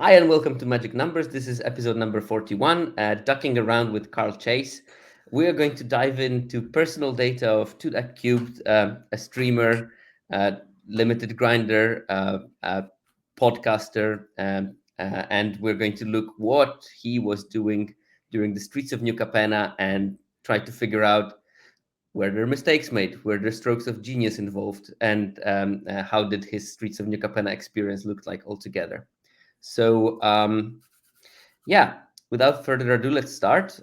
Hi and welcome to Magic Numbers. This is episode number 41, Ducking Around with Carl Chase. We are going to dive into personal data of twoduckcubed, a streamer, limited grinder, podcaster, and we're going to look what he was doing during the streets of New Capenna and try to figure out were there mistakes made, were there strokes of genius involved, and how did his Streets of New Capenna experience look like altogether. So, yeah, without further ado, let's start.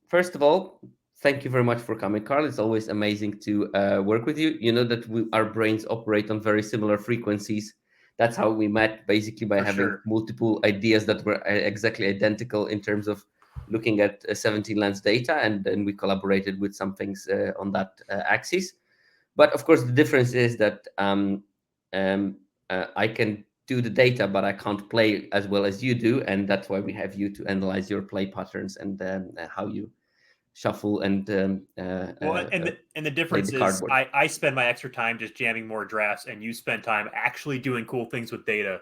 First of all, thank you very much for coming, Carl. It's always amazing to work with you. You know that our brains operate on very similar frequencies. That's how we met, basically, by For having sure. multiple ideas that were exactly identical in terms of looking at 17 lens data, and then we collaborated with some things on that axis. But of course, the difference is that um, I can do the data, but I can't play as well as you do, and that's why we have you to analyze your play patterns and how you shuffle and Well, and the play the difference is cardboard. I spend my extra time just jamming more drafts, and you spend time actually doing cool things with data.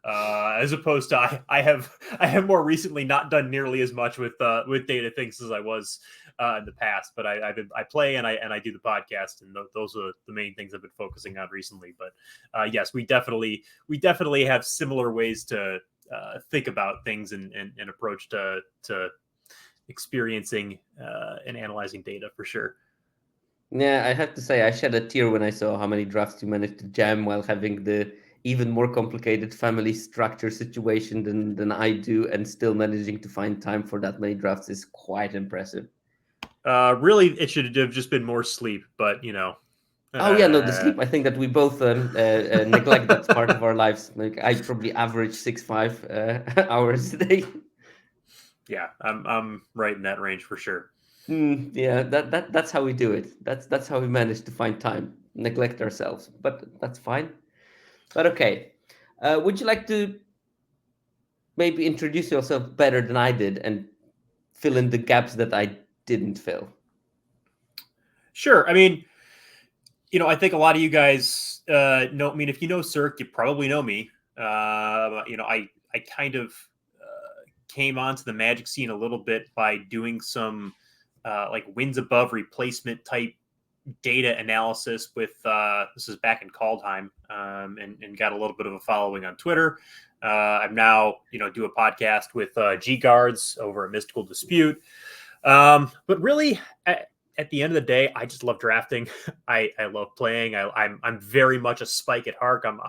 As opposed to I have more recently not done nearly as much with data things as I was in the past. But I play and I do the podcast, and those are the main things I've been focusing on recently. But yes, we definitely have similar ways to think about things and approach to experiencing and analyzing data for sure. Yeah, I have to say I shed a tear when I saw how many drafts you managed to jam while having the even more complicated family structure situation than I do, and still managing to find time for that many drafts is quite impressive. Really, it should have just been more sleep, but Oh yeah, no, the uh, sleep. I think that we both neglect that part of our lives. Like I probably average 6-5 hours a day. yeah, I'm right in that range for sure. Yeah, that's how we do it. That's how we manage to find time, neglect ourselves. But that's fine. But okay, would you like to maybe introduce yourself better than I did and fill in the gaps that I didn't fill? Sure. I mean, I think a lot of you guys know. I mean, if you know Cirque, you probably know me. I kind of came onto the Magic scene a little bit by doing some like wins above replacement type data analysis with this is back in Caldheim, and got a little bit of a following on Twitter. I'm now do a podcast with G Guards over at Mystical Dispute. But really, at the end of the day, I just love drafting. I love playing. I'm very much a spike at heart. I'm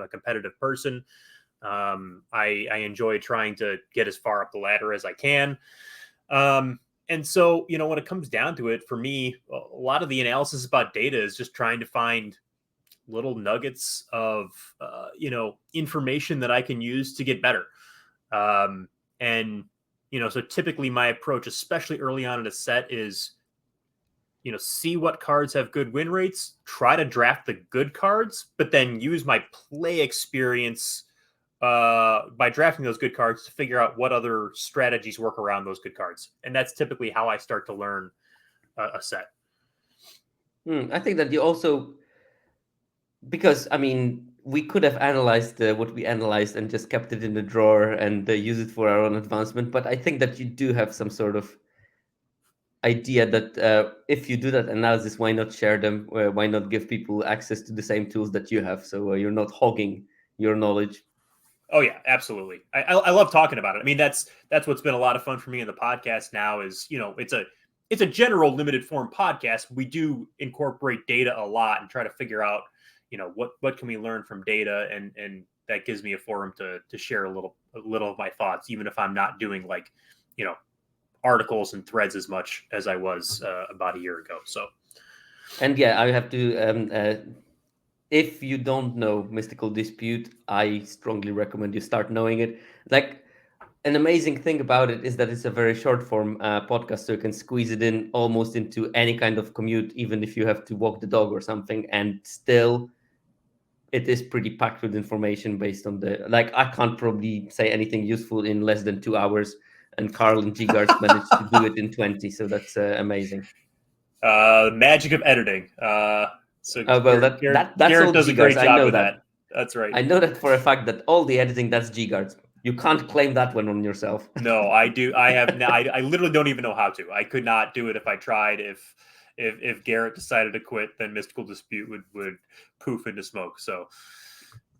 a competitive person. I enjoy trying to get as far up the ladder as I can. And so, when it comes down to it, for me, a lot of the analysis about data is just trying to find little nuggets of, information that I can use to get better. And, so typically my approach, especially early on in a set, is, see what cards have good win rates, try to draft the good cards, but then use my play experience by drafting those good cards to figure out what other strategies work around those good cards. And that's typically how I start to learn a set. I think that you also, because I mean, we could have analyzed what we analyzed and just kept it in the drawer and use it for our own advancement. But I think that you do have some sort of idea that if you do that analysis, why not share them? Why not give people access to the same tools that you have? So you're not hogging your knowledge. Oh yeah, absolutely. I love talking about it. I mean, that's what's been a lot of fun for me in the podcast now is, it's a general limited form podcast. We do incorporate data a lot and try to figure out, what can we learn from data, and that gives me a forum to share a little of my thoughts, even if I'm not doing like, you know, articles and threads as much as I was about a year ago. So And yeah, I have to. If you don't know Mystical Dispute, I strongly recommend you start knowing it. Like an amazing thing about it is that it's a very short form podcast, so you can squeeze it in almost into any kind of commute, even if you have to walk the dog or something, and still it is pretty packed with information based on the like. I can't probably say anything useful in less than 2 hours, and Carl and Gigards managed to do it in 20, so that's amazing. magic of editing. So Well, Garrett, that Garrett, that that's Garrett all does a Gigards. great I job know with that. that. That's right. I know that for a fact that all the editing, that's G-Guards. You can't claim that one on yourself. No, I do. I have. I literally don't even know how to. I could not do it if I tried. If Garrett decided to quit, then Mystical Dispute would poof into smoke. So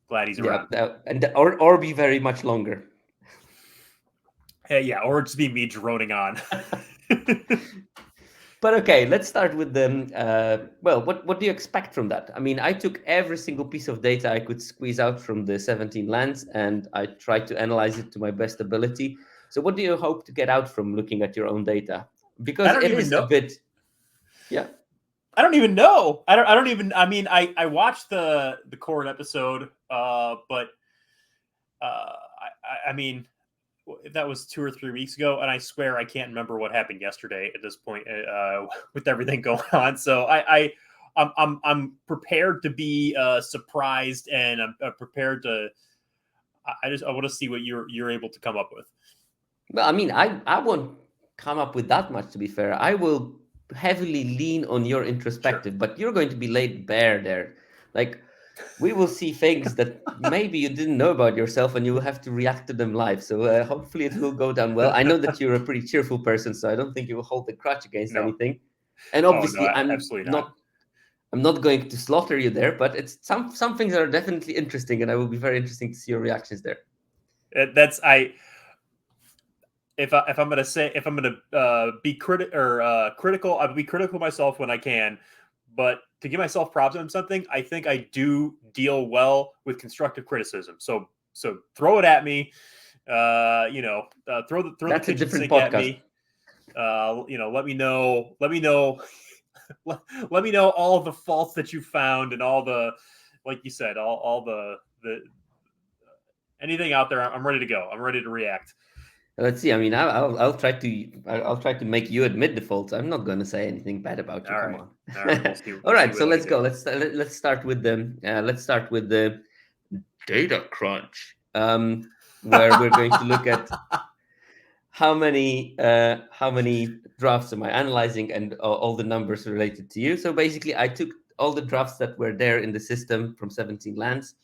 glad he's Yeah, around. or be very much longer. Hey, yeah, or just be me droning on. But okay, let's start with the well. What do you expect from that? I mean, I took every single piece of data I could squeeze out from the 17 lands, and I tried to analyze it to my best ability. So, what do you hope to get out from looking at your own data? I Because don't it even is a know. bit, yeah. I don't even know. I don't even. I mean, I watched the Cord episode, but I mean, that was 2 or 3 weeks ago, and I swear I can't remember what happened yesterday at this point with everything going on. So I'm prepared to be surprised, and I'm prepared to. I want to see what you're able to come up with. Well, I mean, I won't come up with that much. To be fair, I will heavily lean on your Sure. introspective, but you're going to be laid bare there. Like, we will see things that maybe you didn't know about yourself, and you will have to react to them live. So hopefully it will go down well. I know that you're a pretty cheerful person, so I don't think you will hold the crutch against No. anything. And Oh no, obviously, absolutely not. I'm not going to slaughter you there, but it's some things are definitely interesting, and I will be very interesting to see your reactions there. That's I. If I'm gonna say if I'm gonna be critical, I'll be critical of myself when I can. But to give myself props on something, I think I do deal well with constructive criticism. So throw it at me. Throw the That's a kitchen different sink at podcast. me. Let me know. Let me know. Let me know all the faults that you found and all the, like you said, all the anything out there. I'm ready to go. I'm ready to react. Let's see. I mean, I'll try to make you admit the faults. I'm not going to say anything bad about you. All Come right. on. All right. We'll see. All We'll see right. So what I let's do. go. Let's start with the data crunch, where we're going to look at how many drafts am I analyzing and all the numbers related to you. So basically, I took all the drafts that were there in the system from 17 lands.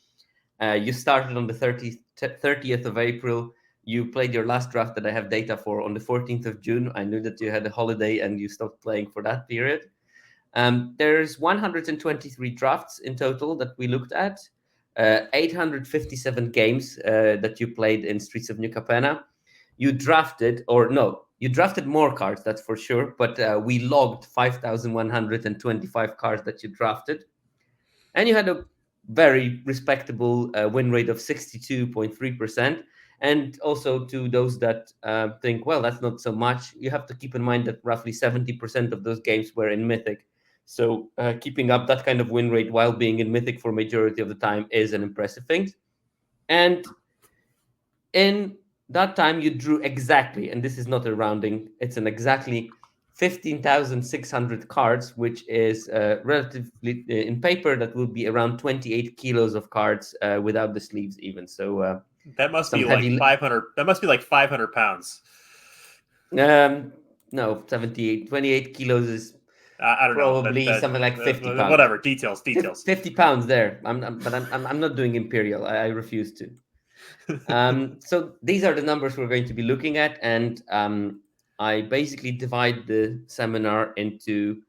You started on the 30th of April. You played your last draft that I have data for on the 14th of June. I knew that you had a holiday and you stopped playing for that period. There's 123 drafts in total that we looked at, 857 games that you played in Streets of New Capenna. You drafted, or no, you drafted more cards, that's for sure, but we logged 5,125 cards that you drafted. And you had a very respectable win rate of 62.3%. And also, to those that think, well, that's not so much, you have to keep in mind that roughly 70% of those games were in Mythic. So keeping up that kind of win rate while being in Mythic for majority of the time is an impressive thing. And in that time, you drew exactly, and this is not a rounding, it's an exactly 15,600 cards, which is relatively in paper that will be around 28 kilos of cards without the sleeves even. So That must some be like heavy 500. That must be like 500 pounds. no, 78 28 kilos is I don't know. probably something like 50 pounds. Whatever. Details. 50 pounds there. I'm not doing imperial. I refuse to. So these are the numbers we're going to be looking at, and I basically divide the seminar into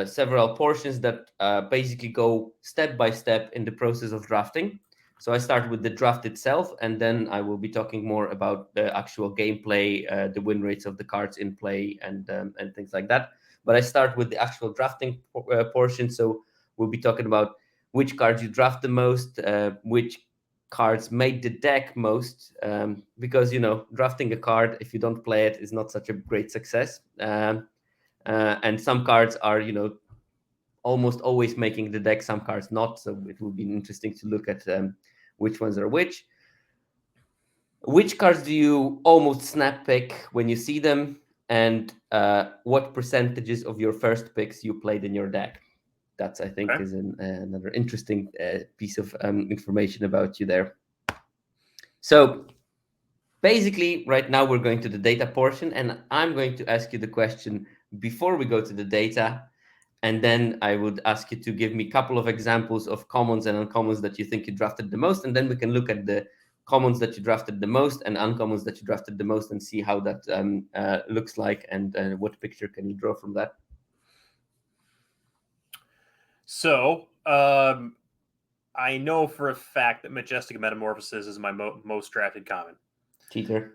several portions that basically go step by step in the process of drafting. So I start with the draft itself, and then I will be talking more about the actual gameplay, the win rates of the cards in play, and things like that. But I start with the actual drafting portion. So we'll be talking about which cards you draft the most, which cards made the deck most, because drafting a card if you don't play it is not such a great success. And some cards are almost always making the deck, some cards not, so it will be interesting to look at which ones are which cards do you almost snap pick when you see them, and what percentages of your first picks you played in your deck. That's, I think, Okay. is another interesting piece of information about you there. So basically, right now we're going to the data portion, and I'm going to ask you the question before we go to the data. and then I would ask you to give me a couple of examples of commons and uncommons that you think you drafted the most, and then we can look at the commons that you drafted the most and uncommons that you drafted the most and see how that looks like, and what picture can you draw from that. So, I know for a fact that Majestic Metamorphosis is my most drafted common. Cheater.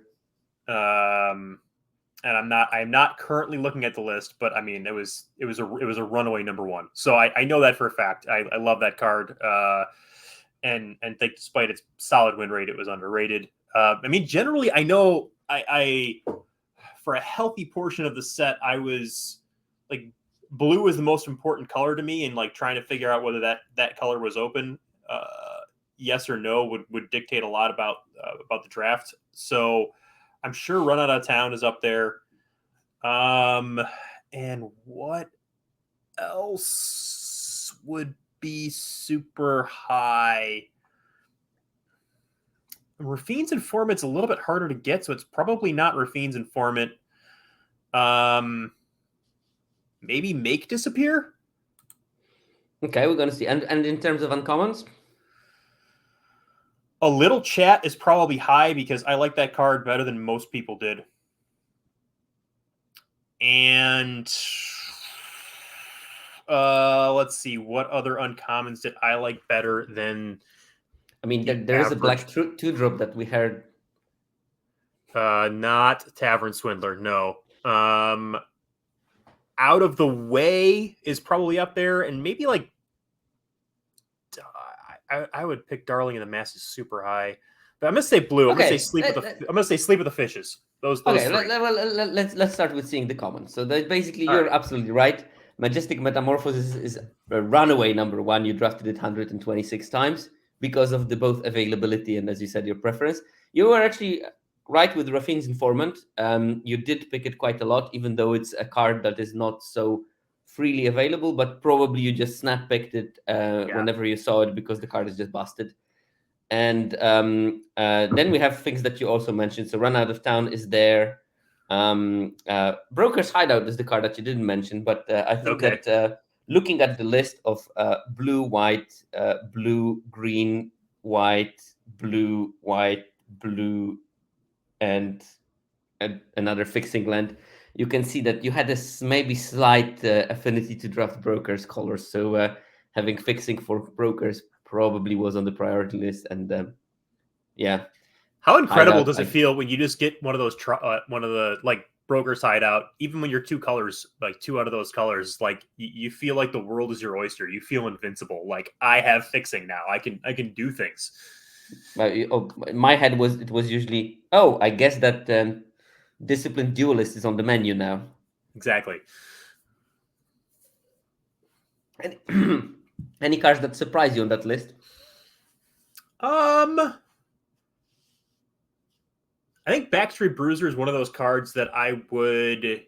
And I'm not currently looking at the list, but I mean, it was a runaway number one. So I know that for a fact. I love that card. And think despite its solid win rate, it was underrated. I mean, generally, I know I for a healthy portion of the set, I was like, blue was the most important color to me, and like trying to figure out whether that color was open, yes or no, would dictate a lot about the draft. So I'm sure Run Out of Town is up there. And what else would be super high? Rafine's Informant's a little bit harder to get, so it's probably not Rafine's Informant. Maybe Make Disappear? Okay, we're gonna see. And in terms of uncommons? A Little Chat is probably high because I like that card better than most people did. And let's see, what other uncommons did I like better than? I mean, there is a black two drop that we heard. Not Tavern Swindler, no. Out of the Way is probably up there, and maybe like I would pick Darling in the Masses super high, but I'm gonna say blue. I'm gonna say Sleep with the Fishes. Those okay, three. Let's start with seeing the commons. So that basically, you're absolutely right. Majestic Metamorphosis is a runaway number one. You drafted it 126 times because of the both availability and, as you said, your preference. You were actually right with Rafine's Informant. You did pick it quite a lot, even though it's a card that is not so freely available, but probably you just snap picked it whenever you saw it because the card is just busted. And then we have things that you also mentioned. So Run Out of Town is there. Broker's Hideout is the card that you didn't mention, but I think that looking at the list of blue, white, blue, green, white, blue, and another fixing land, you can see that you had a maybe slight affinity to draft Broker's colors. So having fixing for Brokers probably was on the priority list. And yeah. How incredible does it feel when you just get one of those one of the like Broker's Hideout, even when you're two colors, like two out of those colors, like you feel like the world is your oyster. You feel invincible. Like, I have fixing now. I can do things. My head was usually, I guess that Disciplined Duelist is on the menu now. Exactly. Any cards that surprise you on that list? I think Backstreet Bruiser is one of those cards that I would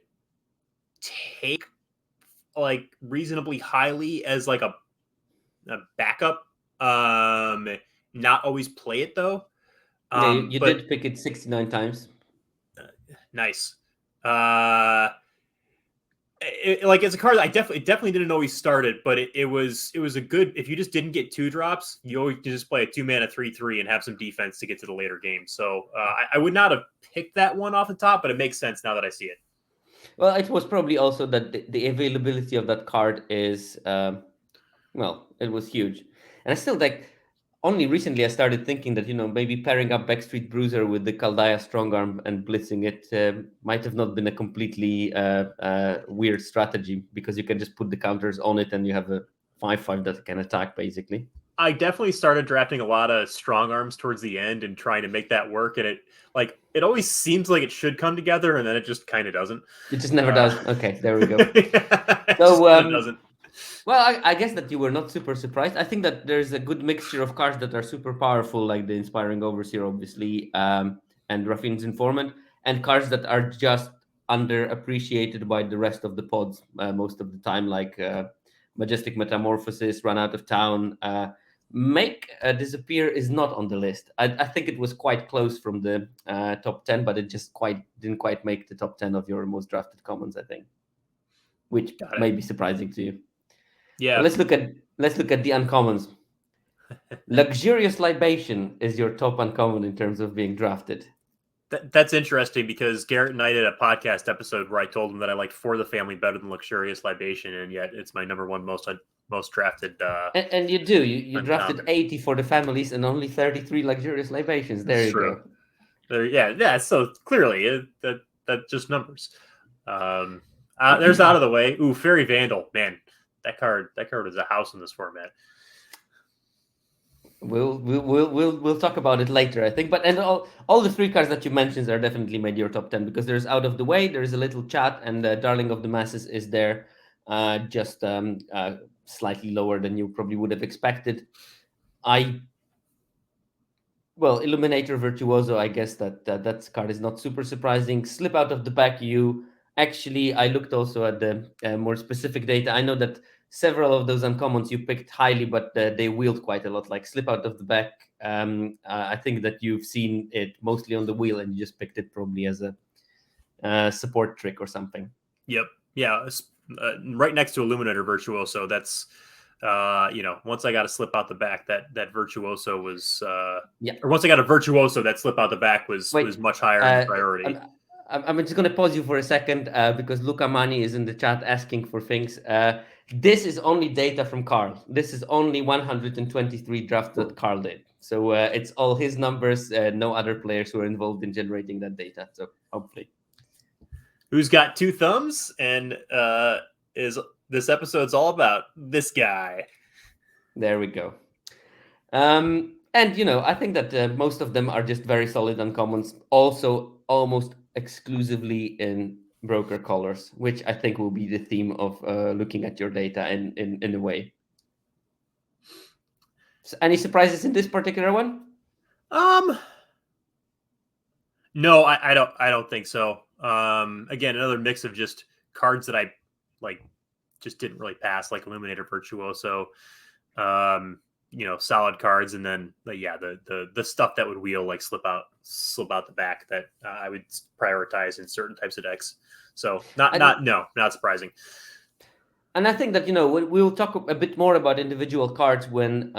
take like reasonably highly as like a backup. Not always play it though. Yeah, you did pick it 69 times. Nice. Like, as a card, I definitely didn't always start it, but it was a good. If you just didn't get 2-drops, you always just play a 2-mana 3/3 and have some defense to get to the later game. So I would not have picked that one off the top, but it makes sense now that I see it. Well, it was probably also that the availability of that card is, it was huge, and I still like. Only recently I started thinking that, maybe pairing up Backstreet Bruiser with the Kaldaya Strongarm and blitzing it might have not been a completely weird strategy, because you can just put the counters on it and you have a 5/5 that can attack, basically. I definitely started drafting a lot of strong arms towards the end and trying to make that work, and it always seems like it should come together, and then it just kind of doesn't. It just never does. Okay, there we go. Yeah, so it doesn't. Well, I guess that you were not super surprised. I think that there's a good mixture of cards that are super powerful, like the Inspiring Overseer, obviously, and Rafine's Informant, and cards that are just underappreciated by the rest of the pods most of the time, like Majestic Metamorphosis, Run Out of Town. Make Disappear is not on the list. I think it was quite close from the top 10, but it just didn't quite make the top 10 of your most drafted commons, I think, which may be surprising to you. Yeah, But let's look at the uncommons. Luxurious libation is your top uncommon in terms of being drafted. that's interesting because Garrett and I did a podcast episode where I told him that I liked For the Family better than Luxurious Libation, and yet it's my number one most drafted And you do. You drafted uncommon. 80 for the families and only 33 luxurious libations. There That's you true. go. Yeah. So clearly, that just numbers. Um, there's out of the way. Ooh, Fairy Vandal, man, that card is a house in this format. We'll talk about it later, I think. But and all the three cards that you mentioned are definitely made your top 10 because there's Out of the Way, there's a little chat, and Darling of the Masses is there, just slightly lower than you probably would have expected. Illuminator Virtuoso, I guess that card is not super surprising. Slip Out of the Back, I looked also at the more specific data. I know that several of those uncommons you picked highly, but they wield quite a lot. Like Slip Out of the Back, I think that you've seen it mostly on the wheel and you just picked it probably as a support trick or something. Yep. Yeah. Right next to Illuminator Virtuoso. That's once I got a slip out the back, that Virtuoso was Yeah. or once I got a Virtuoso, that slip out the back was Wait, much higher in priority. I'm just going to pause you for a second because Luca Mani is in the chat asking for things. This is only data from Carl. This is only 123 drafts that Carl did. So it's all his numbers, no other players who are involved in generating that data. So hopefully. Who's got two thumbs and is this episode's all about this guy. There we go. And, I think that most of them are just very solid uncommons, also almost exclusively in broker colors, which I think will be the theme of looking at your data in a way. So any surprises in this particular one? No, I don't think so. Again, another mix of just cards that I like just didn't really pass, like Illuminator Virtuoso. Solid cards, and then the stuff that would wheel, like slip out the back, that I would prioritize in certain types of decks. So not surprising. And I think that we'll talk a bit more about individual cards when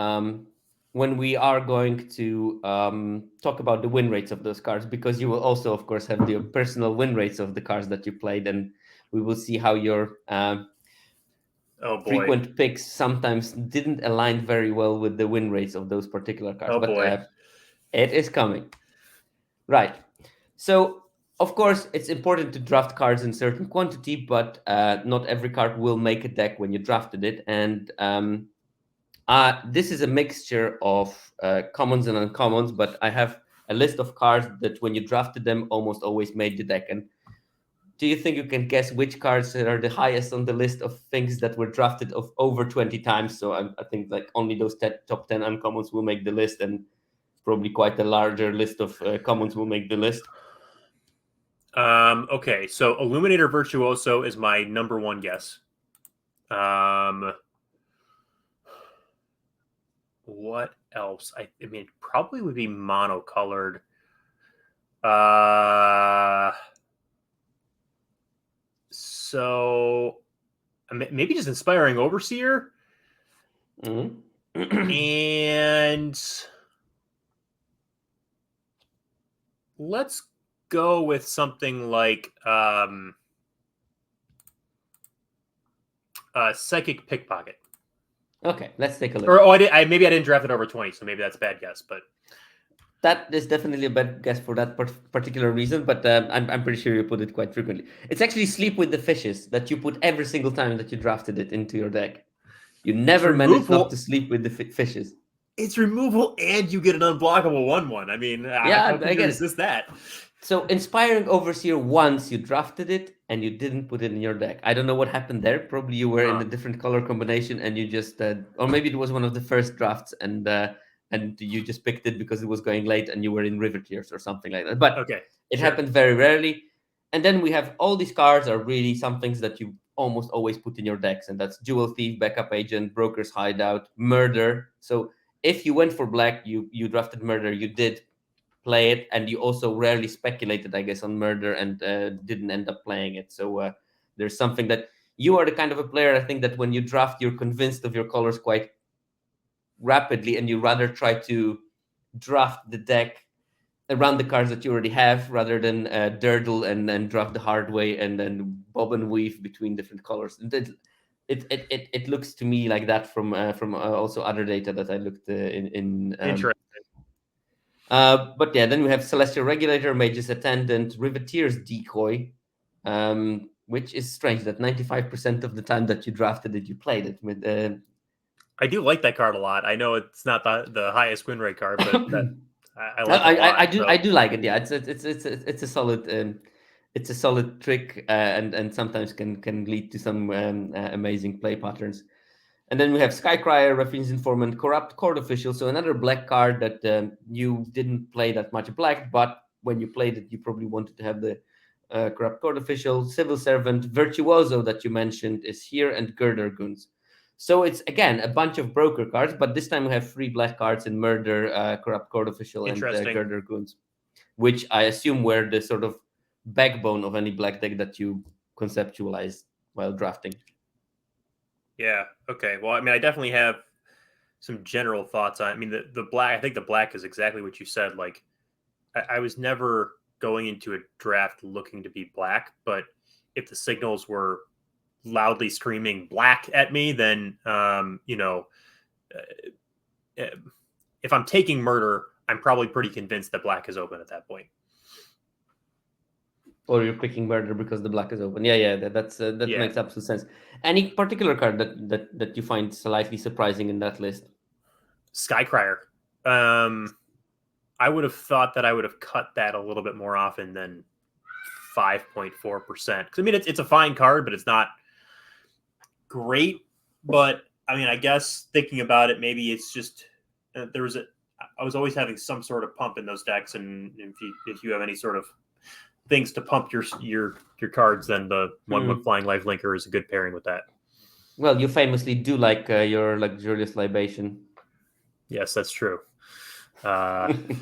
we are going to talk about the win rates of those cards, because you will also, of course, have the personal win rates of the cards that you played, and we will see how your frequent picks sometimes didn't align very well with the win rates of those particular cards. It is coming. Right. So, of course, it's important to draft cards in certain quantity, but not every card will make a deck when you drafted it. And this is a mixture of commons and uncommons, but I have a list of cards that when you drafted them almost always made the deck. And do you think you can guess which cards are the highest on the list of things that were drafted of over 20 times? So I think like only those top 10 uncommons will make the list, and probably quite a larger list of commons will make the list. Okay, so Illuminator Virtuoso is my number one guess. What else? I mean, it probably would be monocolored. So maybe just Inspiring Overseer. Mm-hmm. And let's go with something like Psychic Pickpocket. Okay, let's take a look. Or maybe I didn't draft it over 20, so maybe that's a bad guess. But that is definitely a bad guess for that particular reason. But I'm pretty sure you put it quite frequently. It's actually Sleep with the Fishes that you put every single time that you drafted it into your deck. You never managed not to sleep with the fishes. It's removal, and you get an unblockable 1/1. I mean, how can you resist that? So Inspiring Overseer, once you drafted it and you didn't put it in your deck. I don't know what happened there. Probably you were in a different color combination and you just, or maybe it was one of the first drafts and you just picked it because it was going late and you were in River Tears or something like that. But it happened very rarely. And then we have all these cards are really some things that you almost always put in your decks, and that's Jewel Thief, Backup Agent, Broker's Hideout, Murder. So if you went for black, you drafted Murder, you did play it, and you also rarely speculated, I guess, on Murder and didn't end up playing it. So there's something that You are the kind of a player, I think, that when you draft, you're convinced of your colors quite rapidly, and you rather try to draft the deck around the cards that you already have rather than durdle and draft the hard way and then bob and weave between different colors. And it looks to me like that from also other data that I looked in Interesting. but yeah, then we have Celestial Regulator, Mage's Attendant, Riveteer's Decoy, which is strange that 95% of the time that you drafted it, you played it. With I do like that card a lot. I know it's not the highest win rate card, but that I like it a lot. I do like it. Yeah, it's a solid it's a solid trick, and sometimes can lead to some amazing play patterns. And then we have Skycrier, Refuge's Informant, Corrupt Court Official. So another black card that you didn't play that much black, but when you played it, you probably wanted to have the Corrupt Court Official. Civil Servant, Virtuoso that you mentioned is here, and Girder Goons. So it's, again, a bunch of broker cards, but this time we have 3 black cards in Murder, Corrupt Court Official, and Girder Goons, which I assume were the sort of backbone of any black deck that you conceptualized while drafting. Yeah. Okay. Well, I mean, I definitely have some general thoughts on. I mean, the black. I think the black is exactly what you said. Like, I was never going into a draft looking to be black, but if the signals were loudly screaming black at me, then if I'm taking Murder, I'm probably pretty convinced that black is open at that point. Or you're clicking Murder because the black is open. Yeah, that makes absolute sense. Any particular card that you find slightly surprising in that list? Skycrier. I would have thought that I would have cut that a little bit more often than 5.4%. Because I mean, it's a fine card, but it's not great. But I mean, I guess thinking about it, maybe it's just I was always having some sort of pump in those decks, and if you have any sort of things to pump your cards, then the one flying life linker is a good pairing with that. Well, you famously do like your luxurious libation. Yes, that's true.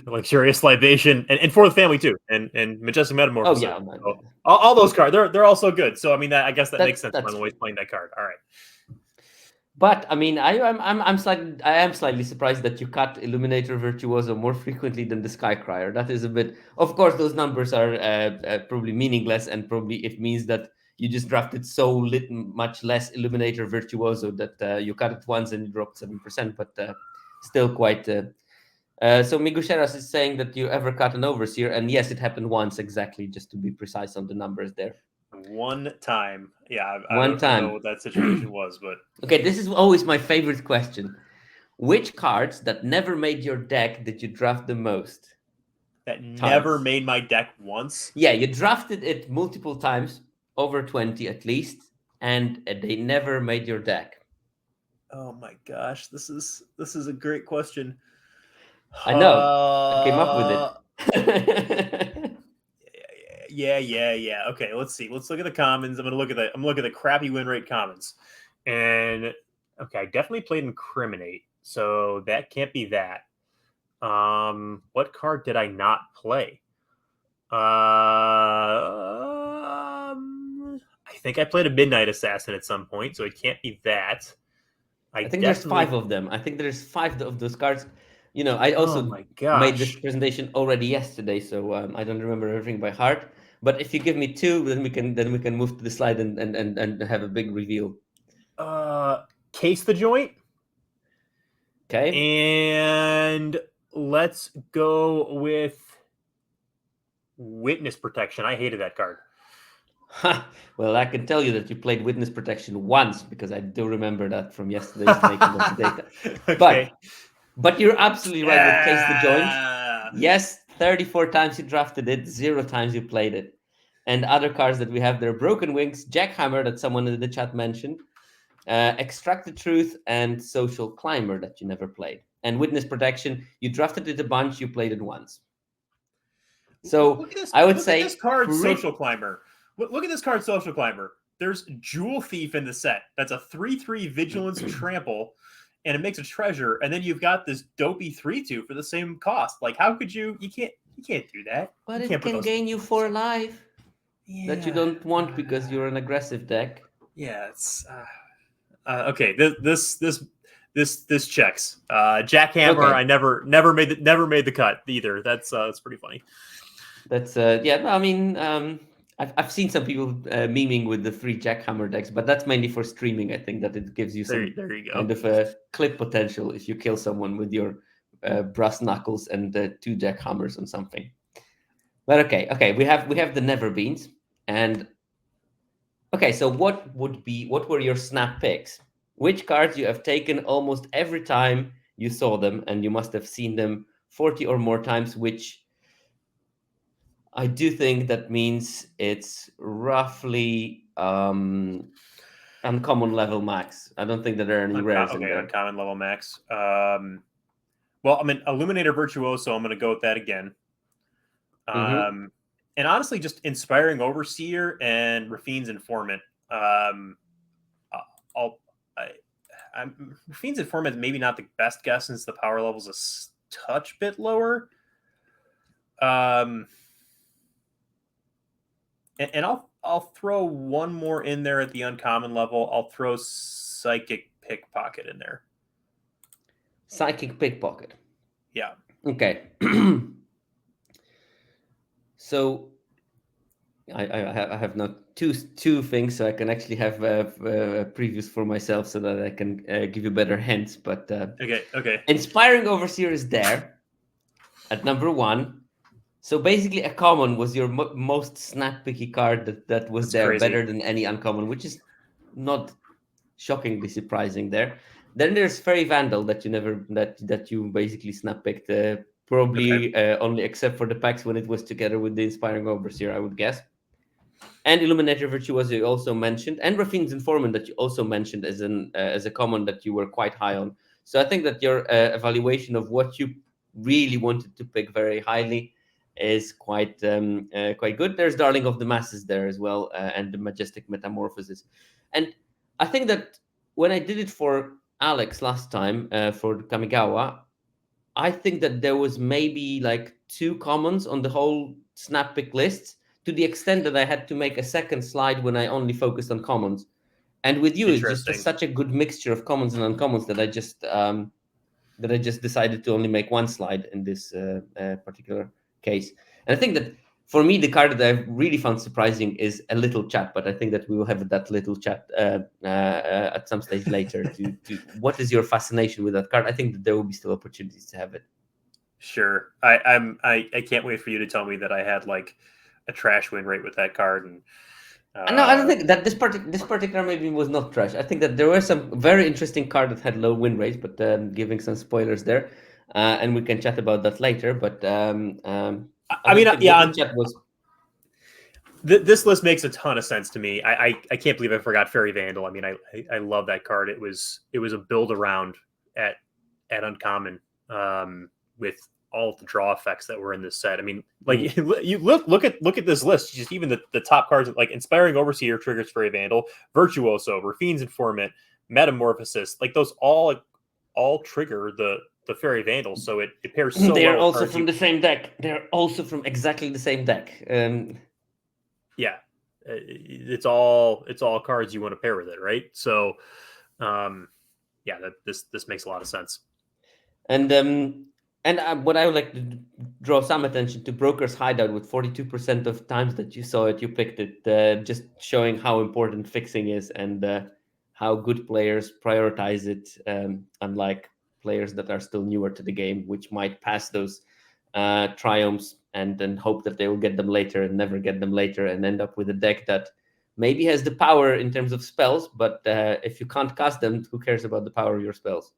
Luxurious libation and for the family too, and majestic metamorphosis. Oh yeah, so, all those cards they're all so good. So I mean, I guess that makes sense. I'm always playing that card. All right. But I mean, I am slightly surprised that you cut Illuminator Virtuoso more frequently than the Skycrier. That is a bit. Of course, those numbers are probably meaningless, and probably it means that you just drafted so much less Illuminator Virtuoso that you cut it once and you dropped 7%, but still quite. So Migucheras is saying that you ever cut an Overseer, and yes, it happened once exactly, just to be precise on the numbers there. One time. Yeah, I don't know what that situation was, but... Okay, this is always my favorite question. Which cards that never made your deck did you draft the most? That never made my deck once? Yeah, you drafted it multiple times, over 20 at least, and they never made your deck. Oh my gosh, this is a great question. I know. I came up with it. Yeah. Okay, let's see. Let's look at the commons. I'm looking at the crappy win rate commons. And okay, I definitely played Incriminate, so that can't be that. What card did I not play? I think I played a Midnight Assassin at some point, so it can't be that. I think there's 5 of them. I think there's 5 of those cards. You know, I also made this presentation already yesterday, so I don't remember everything by heart. But if you give me 2, then we can move to the slide and have a big reveal. Case the Joint. Okay. And let's go with Witness Protection. I hated that card. Well, I can tell you that you played Witness Protection once, because I do remember that from yesterday's making of the data. Okay. But you're absolutely right with Case the Joint. Yes, 34 times you drafted it, 0 times you played it. And other cards that we have there: Broken Wings, Jackhammer that someone in the chat mentioned, Extract the Truth, and Social Climber that you never played. And Witness Protection, you drafted it a bunch, you played it once. So I would say this card, Social Climber. Look at this card, Social Climber. There's Jewel Thief in the set. That's a 3/3 Vigilance Trample, and it makes a treasure. And then you've got this dopey 3/2 for the same cost. Like, how could you? You can't do that. But it can gain you 4 life that you don't want because you're an aggressive deck. Yeah, it's okay. This checks. Jackhammer. Okay, I never made the cut either. That's pretty funny. that's yeah. No, I mean, I've seen some people memeing with the three jackhammer decks, but that's mainly for streaming. I think that it gives you some There you go. kind of a clip potential if you kill someone with your brass knuckles and two jackhammers on something. But okay, we have the never beans, and okay. So what were your snap picks? Which cards you have taken almost every time you saw them, and you must have seen them 40 or more times, which I do think that means it's roughly uncommon level max. I don't think that there are any rares in Okay, there. uncommon level max. Well, I'm an Illuminator Virtuoso. I'm going to go with that again. Mm-hmm. And honestly, just Inspiring Overseer and Rafine's Informant. I'll, Rafine's Informant maybe not the best guess since the power level's a touch bit lower. And I'll throw one more in there at the uncommon level. I'll throw Psychic Pickpocket in there. Psychic Pickpocket. Yeah. Okay. So I have now two things, so I can actually have previews for myself, so that I can give you better hints. But Okay. Inspiring Overseer is there at number one. So basically, a common was your most snap picky card that was That's there, crazy. better than any uncommon, which is not shockingly surprising there. Then there's Fairy Vandal that you never that you basically snap picked, Okay. probably only except for the packs when it was together with the Inspiring Overseer, I would guess. And Illuminator Virtuoso you also mentioned, and Rafine's Informant that you also mentioned as a common that you were quite high on. So I think that your evaluation of what you really wanted to pick very highly is quite good. There's Darling of the Masses there as well, and the Majestic Metamorphosis. And I think that when I did it for Alex last time for Kamigawa, I think that there was maybe like two commons on the whole snap pick list, to the extent that I had to make a second slide when I only focused on commons. And with you, it's just Interesting. such a good mixture of commons and uncommons that I just decided to only make one slide in this particular case. And I think that for me, the card that I've really found surprising is a little chat, but I think that we will have that little chat at some stage later. To what is your fascination with that card? I think that there will be still opportunities to have it. Sure. I can't wait for you to tell me that I had like a trash win rate with that card. And No, I don't think that this particular maybe was not trash. I think that there were some very interesting cards that had low win rates, but giving some spoilers there, and we can chat about that later. But I I mean, don't think yeah, little chat was. this list makes a ton of sense to me. I can't believe I forgot Fairy Vandal. I mean, I love that card. It was a build around at uncommon with all of the draw effects that were in this set. I mean, like you look at this list. Just even the top cards, like Inspiring Overseer triggers Fairy Vandal, Virtuoso, Rafine's Informant, Metamorphosis. Like those all trigger the Fairy Vandal. So it pairs so They are well with also cards from the same deck. They're also from exactly the same deck. Yeah, it's all cards you want to pair with it, right? So yeah, this makes a lot of sense. And what I would like to draw some attention to, Broker's Hideout, with 42% of times that you saw it, you picked it, just showing how important fixing is, and how good players prioritize it, unlike players that are still newer to the game, which might pass those triumphs and then hope that they will get them later and never get them later, and end up with a deck that maybe has the power in terms of spells, but if you can't cast them, who cares about the power of your spells?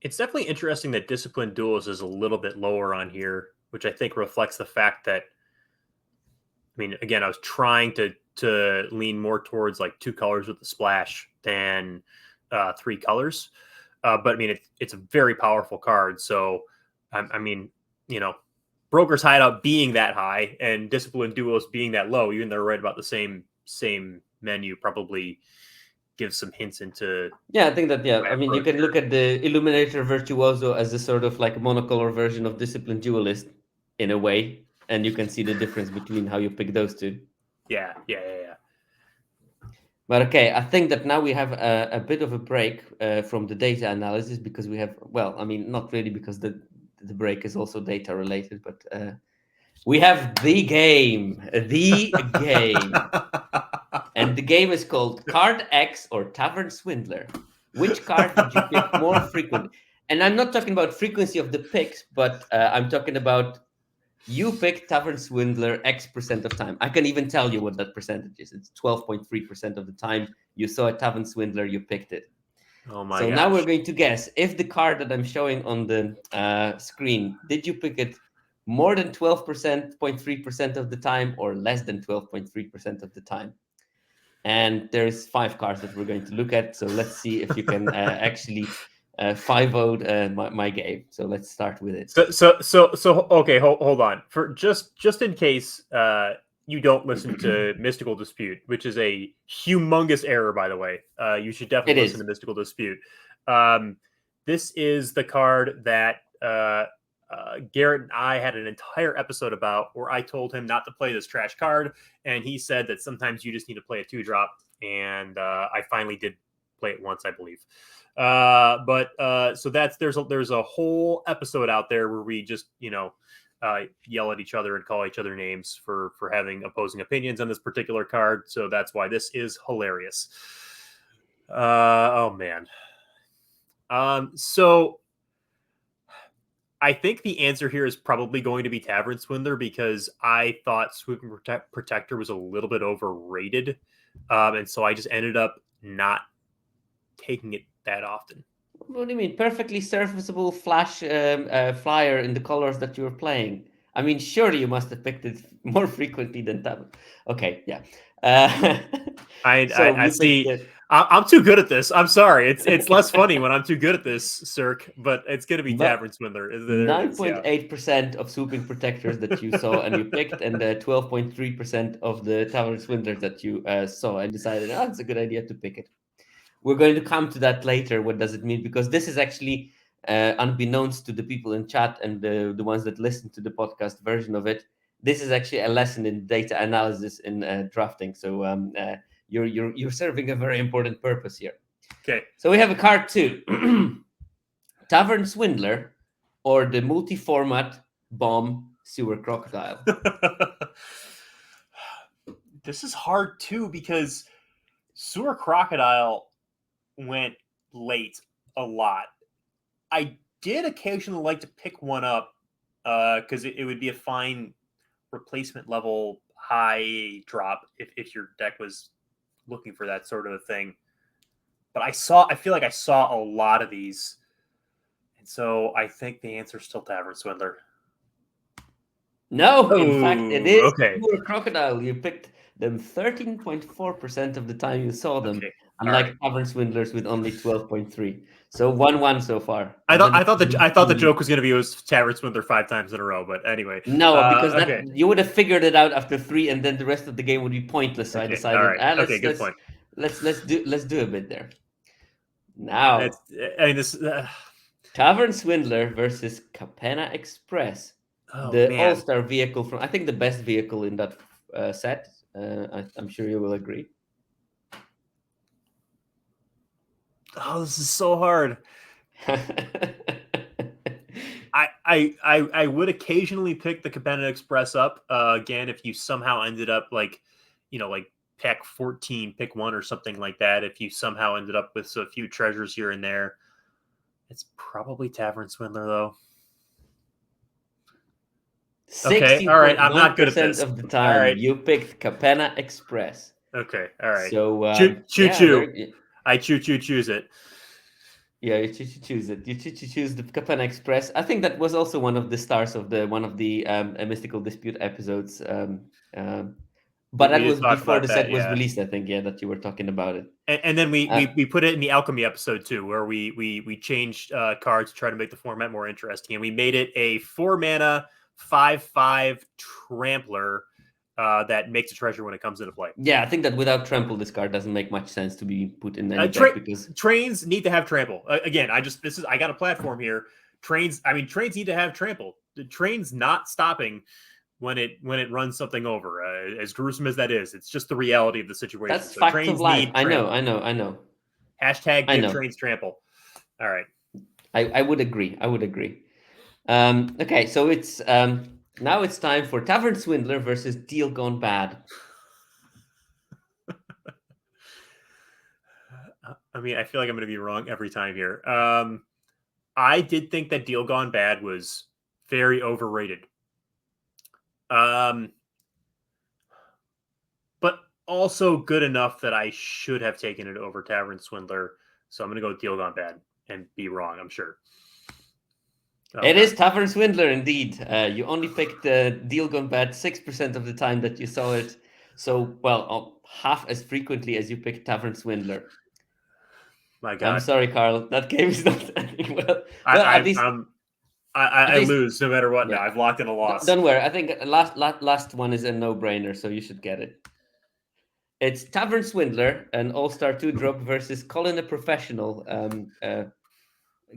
It's definitely interesting that Disciplined Duels is a little bit lower on here, which I think reflects the fact that, I mean, again, I was trying to lean more towards like 2 colors with the splash than 3 colors. But I mean, it's a very powerful card. So, I mean, you know, Broker's Hideout being that high and Disciplined Duels being that low, even though they're right about the same menu, probably gives some hints into. Yeah, I think that, yeah. my I mean, you approach can here. look at the Illuminator Virtuoso as a sort of like monocolor version of Disciplined Duelist in a way, and you can see the difference between how you pick those two. Yeah. But okay, I think that now we have a bit of a break from the data analysis because we have, well, I mean, not really because the break is also data related, but we have the game, and the game is called Card X or Tavern Swindler. Which card did you pick more frequently? And I'm not talking about frequency of the picks, but I'm talking about you picked Tavern Swindler X% of time. I can even tell you what that percentage is. It's 12.3% of the time you saw a Tavern Swindler, you picked it. Oh my So now we're gosh. going to guess if the card that I'm showing on the screen, did you pick it more than 12%, 0.3% of the time, or less than 12.3% of the time? And there's 5 cards that we're going to look at. So let's see if you can actually 5-vote my game. So let's start with it. So okay, hold on. For just in case you don't listen to Mystical Dispute, which is a humongous error, by the way. You should It definitely listen is. to Mystical Dispute. This is the card that Garrett and I had an entire episode about, where I told him not to play this trash card, and he said that sometimes you just need to play a 2-drop, and I finally did play it once, I believe. So there's a whole episode out there where we just yell at each other and call each other names for having opposing opinions on this particular card. So that's why this is hilarious. Oh man. So I think the answer here is probably going to be Tavern Swindler, because I thought Swooping Protector was a little bit overrated. And so I just ended up not taking it that often. What do you mean? Perfectly serviceable flash flyer in the colors that you were playing. I mean, surely you must have picked it more frequently than that. Okay, yeah. Uh, so I you picked see. the I'm too good at this. I'm sorry. It's less funny when I'm too good at this, Cirque. But it's gonna be but Tavern Swindler. There it is. Yeah. 9.8% of swooping protectors that you saw and you picked, and 12.3% of the tavern swindlers that you saw and decided, oh, it's a good idea to pick it. We're going to come to that later. What does it mean? Because this is actually unbeknownst to the people in chat and the ones that listen to the podcast version of it. This is actually a lesson in data analysis in drafting. So you're serving a very important purpose here. Okay. So we have a card too. Tavern Swindler or the multi-format bomb sewer crocodile. This is hard too, because Sewer Crocodile went late a lot. I did occasionally like to pick one up because it would be a fine replacement level high drop if your deck was looking for that sort of a thing. But I feel like I saw a lot of these. And so I think the answer is still Tavern Swindler. No, in fact, it is Okay. sewer crocodile. You picked them 13.4% of the time you saw them, Okay. unlike Right. tavern swindlers with only 12.3. So 1-1 so far. I And then thought the joke was going to be it was Tavern Swindler 5 times in a row, but anyway. no, because that Okay. you would have figured it out after 3, and then the rest of the game would be pointless. So I Okay. All decided, right. Okay. Good point. let's do a bit there. Now, This. Tavern Swindler versus Capena Express, Oh the man. all-star vehicle from, I think, the best vehicle in that set. I'm sure you will agree. Oh, this is so hard. I would occasionally pick the Capena Express up again if you somehow ended up like pick 14, pick 1 or something like that. If you somehow ended up with a few treasures here and there, it's probably Tavern Swindler though. Okay, all right. I'm not good at 60.1% this. of the All time, right. you picked Capena Express. Okay, all right. So Choo yeah, choo. I choose it. yeah, you choose it. You choose the Capena Express. I think that was also one of the stars of one of the Mystical Dispute episodes. But We that did was talk before about the that, set was yeah. released. I think, yeah, that you were talking about it. And then Uh, we put it in the alchemy episode too, where we changed cards to try to make the format more interesting, and we made it a 4-mana 5/5 trampler that makes a treasure when it comes into play. Yeah, I think that without trample, this card doesn't make much sense to be put in any deck because Trains need to have trample. Again, I got a platform here. Trains need to have trample. The train's not stopping when it runs something over. As gruesome as that is, it's just the reality of the situation. That's So facts of trains life. need I know, trample. I know, I know, Hashtag I give know. trains trample. All right. I would agree. I would agree. Okay, so it's now it's time for Tavern Swindler versus Deal Gone Bad. I mean, I feel like I'm going to be wrong every time here. I did think that Deal Gone Bad was very overrated. But also good enough that I should have taken it over Tavern Swindler. So I'm going to go with Deal Gone Bad and be wrong, I'm sure. Oh, It God. is Tavern Swindler indeed. You only picked Deal Gone Bad 6% of the time that you saw it. So, well, half as frequently as you picked Tavern Swindler. My I'm God. sorry, Carl. That game is not ending well. Well, I, at least, at I least, lose no matter what now. yeah. I've locked in a loss. Don't worry. I think last one is a no-brainer, so you should get it. It's Tavern Swindler, an All-Star 2 drop versus Colin a Professional. I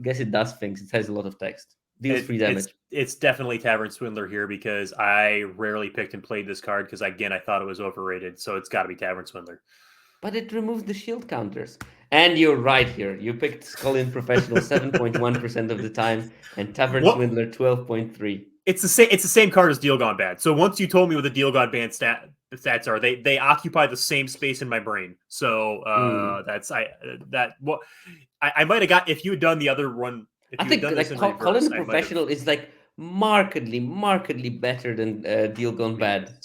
guess it does things. It has a lot of text. Deals 3 damage. It's definitely Tavern Swindler here because I rarely picked and played this card because, again, I thought it was overrated. So it's got to be Tavern Swindler. But it removes the shield counters. And you're right here. You picked Colin Professional 7.1% of the time and Tavern Swindler 12.3%. It's the same card as Deal Gone Bad. So once you told me what the Deal Gone Bad stats are, they occupy the same space in my brain. So I might have got if you had done the other one. If I you had think done this like in reverse, Colin the I might have. Professional is like markedly better than Deal Gone Bad.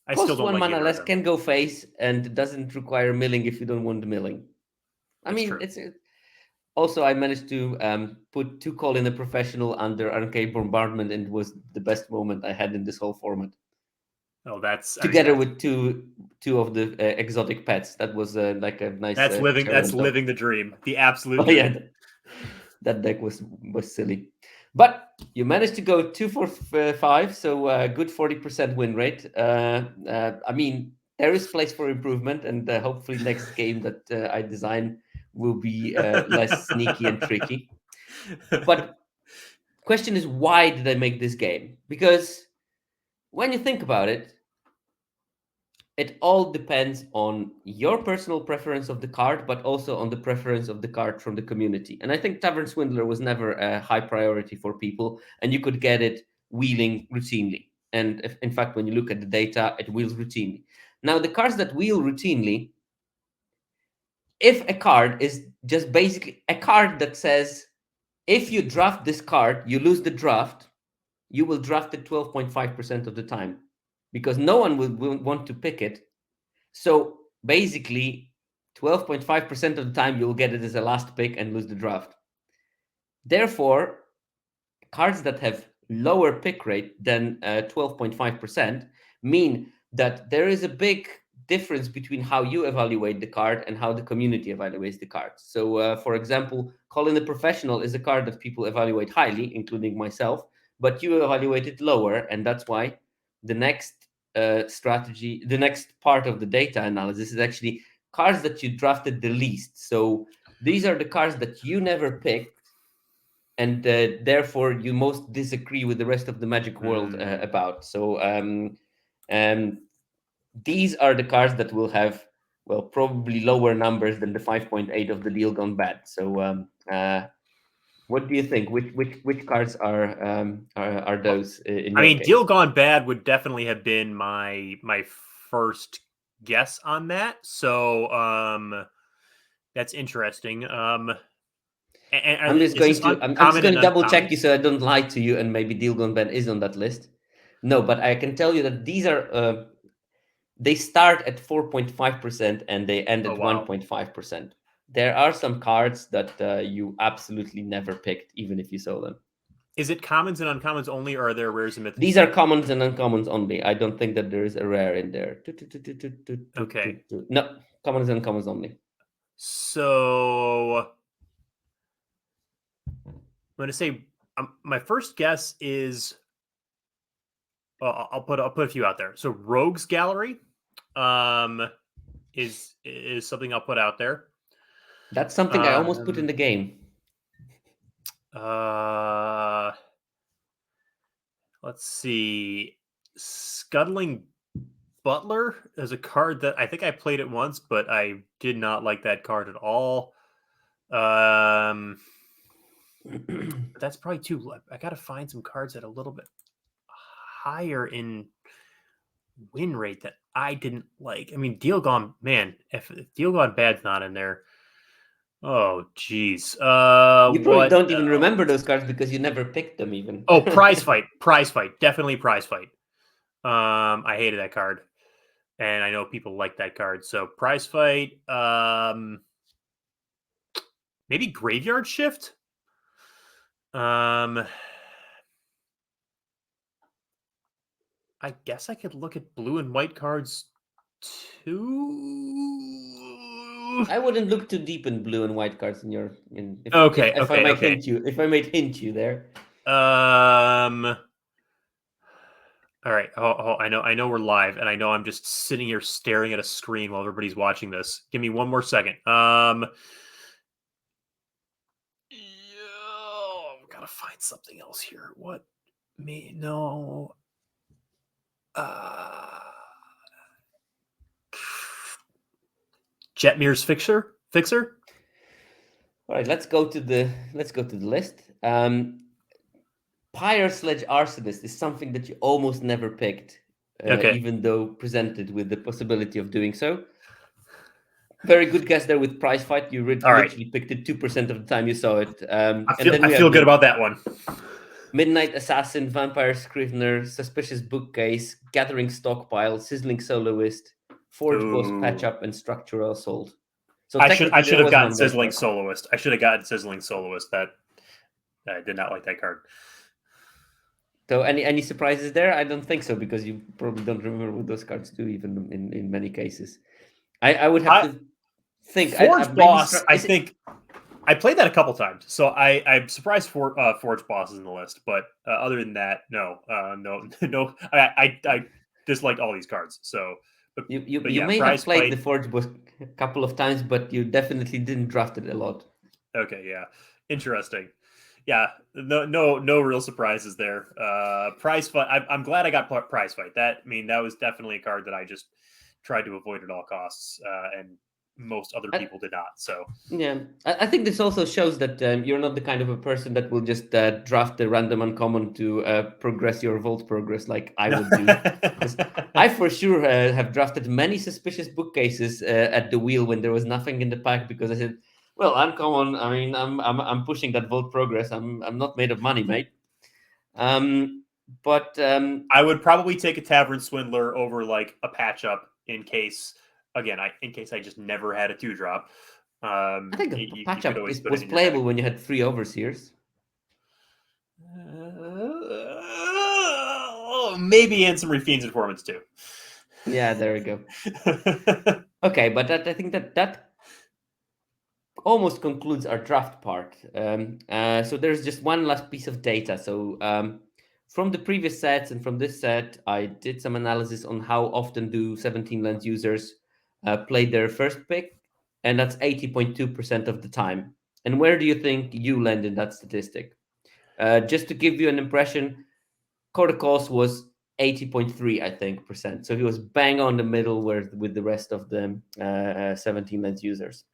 I still Cost don't 1 like mana either of less, them. can go face, and doesn't require milling if you don't want milling. I That's mean, true. it's also I managed to put 2 Colin the Professional under Arcade Bombardment, and it was the best moment I had in this whole format. Oh, that's Together with two of the exotic pets. That was like a nice. That's living. That's living the dream. The absolute. Oh dream. yeah, that deck was silly, but you managed to go 2 for 5, so good 40% win rate. I mean, there is place for improvement, and hopefully next game that I design will be less sneaky and tricky. But question is, why did I make this game? Because when you think about it, it all depends on your personal preference of the card, but also on the preference of the card from the community. And I think Tavern Swindler was never a high priority for people, and you could get it wheeling routinely. And if, in fact, when you look at the data, it wheels routinely. Now, the cards that wheel routinely, if a card is just basically a card that says, if you draft this card, you lose the draft, you will draft it 12.5% of the time because no one will want to pick it. So basically, 12.5% of the time you'll get it as a last pick and lose the draft. Therefore, cards that have lower pick rate than 12.5% mean that there is a big difference between how you evaluate the card and how the community evaluates the card. So, for example, Colin the Professional is a card that people evaluate highly, including myself, but you evaluate it lower, and that's why the next strategy, the next part of the data analysis is actually cards that you drafted the least. So these are the cards that you never picked, and therefore you most disagree with the rest of the Magic world about. So these are the cards that will have, well, probably lower numbers than the 5.8 of the Deal Gone Bad. So what do you think? Which cards are those in your case? Deal Gone Bad would definitely have been my first guess on that. So that's interesting. And I'm just going to I'm just going to double check uncommon? you so I don't lie to you, and maybe Deal Gone Bad is on that list. No, but I can tell you that these are they start at 4.5% and they end at 1.5%. There are some cards that you absolutely never picked, even if you saw them. Is it commons and uncommons only, or are there rares and mythics? These are commons and uncommons only. I don't think that there is a rare in there. Okay. No, commons and uncommons only. So I'm going to say my first guess is I'll put a few out there. So Rogues Gallery is something I'll put out there. That's something I almost put in the game. Let's see. Scuttling Butler is a card that I think I played it once, but I did not like that card at all. But that's probably too. I got to find some cards that are a little bit higher in win rate that I didn't like. I mean, Deal Gone, man, if Deal Gone Bad's not in there, oh geez. You probably What don't even remember else? those cards because you never picked them even. Oh, Prize Fight, definitely Prize Fight. I hated that card, and I know people like that card. So Prize Fight, maybe Graveyard Shift. I guess I could look at blue and white cards too. I wouldn't look too deep in blue and white cards in your Okay, if I okay, might okay. hint you if I might hint you there. All right. Oh, I know we're live, and I know I'm just sitting here staring at a screen while everybody's watching this. Give me one more second. Gotta find something else here. What? Me? No. Jetmir's Fixer. All right, let's go to the list. Pyre Sledge Arsonist is something that you almost never picked, Okay. even though presented with the possibility of doing so. Very good guess there with Prize Fight. You literally picked it 2% of the time you saw it. I feel good about that one. Midnight Assassin, Vampire Scrivener, Suspicious Bookcase, Gathering Stockpile, Sizzling Soloist, Forge Boss Patch Up, and Structural Assault. So I should have gotten Sizzling card. Soloist. I should have gotten Sizzling Soloist. That I did not like that card. So any surprises there? I don't think so, because you probably don't remember what those cards do, even in many cases. I would have to think. Forge Boss, I think I played that a couple times, so I'm surprised Forge Boss is in the list. But other than that, no. I disliked all these cards. So, you may have played the Forge Boss a couple of times, but you definitely didn't draft it a lot. Okay, yeah, interesting. Yeah, no real surprises there. Prize Fight. I'm glad I got Prize Fight. That was definitely a card that I just tried to avoid at all costs, and most other people did not. So yeah, I think this also shows that you're not the kind of a person that will just draft a random uncommon to progress your vault progress like I would do. I for sure have drafted many Suspicious Bookcases at the wheel when there was nothing in the pack, because I said, well, uncommon. I mean, I'm pushing that vault progress. I'm not made of money, mate. But I would probably take a Tavern Swindler over like a patch up in case I just never had a 2-drop. I think the patch up was playable when you had 3 Overseers. Maybe and some Refine's Informants too. Yeah, there we go. Okay, but I think that almost concludes our draft part. So there's just one last piece of data. So from the previous sets and from this set, I did some analysis on how often do 17 Lands users play their first pick, and that's 80.2% of the time. And where do you think you land in that statistic? Just to give you an impression, Kordakov's was 80.3, I think, percent. So he was bang on the middle with the rest of the 17 Lands users.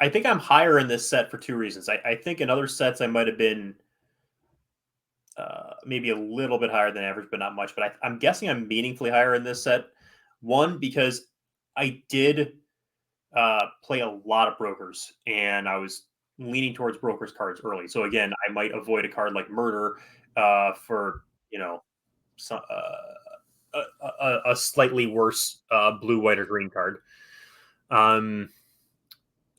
I think I'm higher in this set for 2 reasons. I think in other sets I might have been maybe a little bit higher than average, but not much. But I'm guessing I'm meaningfully higher in this set. One, because I did play a lot of brokers, and I was leaning towards brokers cards early. So again, I might avoid a card like Murder for a slightly worse blue, white, or green card.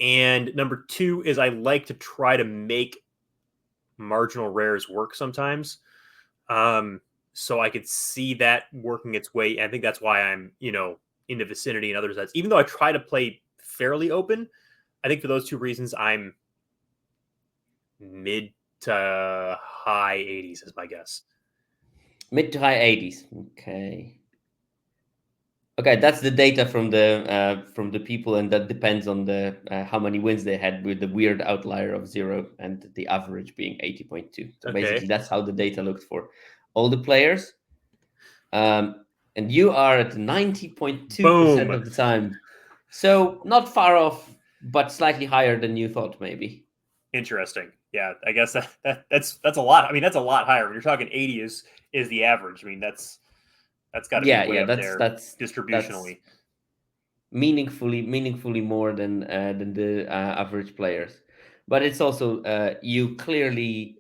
And number 2 is I like to try to make marginal rares work sometimes. So I could see that working its way. And I think that's why I'm, in the vicinity and other sets. Even though I try to play fairly open, I think for those 2 reasons, I'm mid to high 80s is my guess. Mid to high 80s. Okay, that's the data from the people, and that depends on the how many wins they had, with the weird outlier of 0 and the average being 80.2. So basically, that's how the data looked for all the players. and you are at 90.2% Boom. of the time. So not far off, but slightly higher than you thought, maybe. Interesting. Yeah, I guess that's a lot. I mean, that's a lot higher. When you're talking 80 is the average. I mean, that's got to be Yeah, way yeah, up that's there that's that's distributionally. meaningfully more than the average players. But it's also you clearly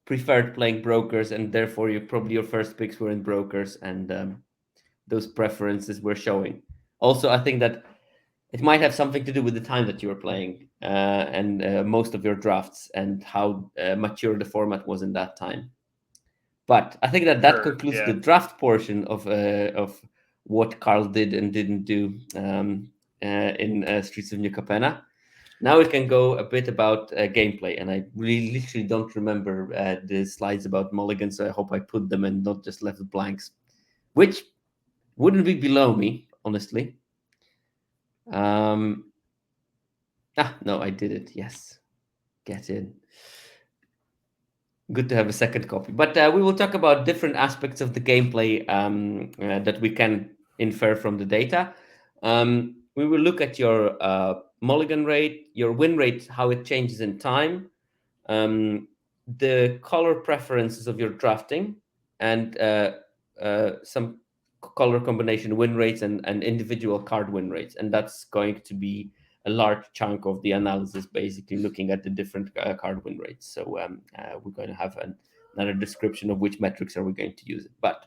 preferred playing brokers, and therefore you probably your first picks were in brokers, and those preferences were showing. Also, I think that it might have something to do with the time that you were playing and most of your drafts and how mature the format was in that time. But I think that that Sure. concludes the Yeah. draft portion of what Carl did and didn't do in Streets of New Capenna. Now we can go a bit about gameplay, and I really literally don't remember the slides about Mulligan, so I hope I put them and not just left blanks, which wouldn't be below me, honestly. Um, no, I did it. Yes, get in. Good to have a second copy. But we will talk about different aspects of the gameplay that we can infer from the data. We will look at your mulligan rate, your win rate, how it changes in time, um, the color preferences of your drafting, and some color combination win rates and individual card win rates. And that's going to be a large chunk of the analysis, basically looking at the different card win rates. So we're going to have another description of which metrics are we going to use it. But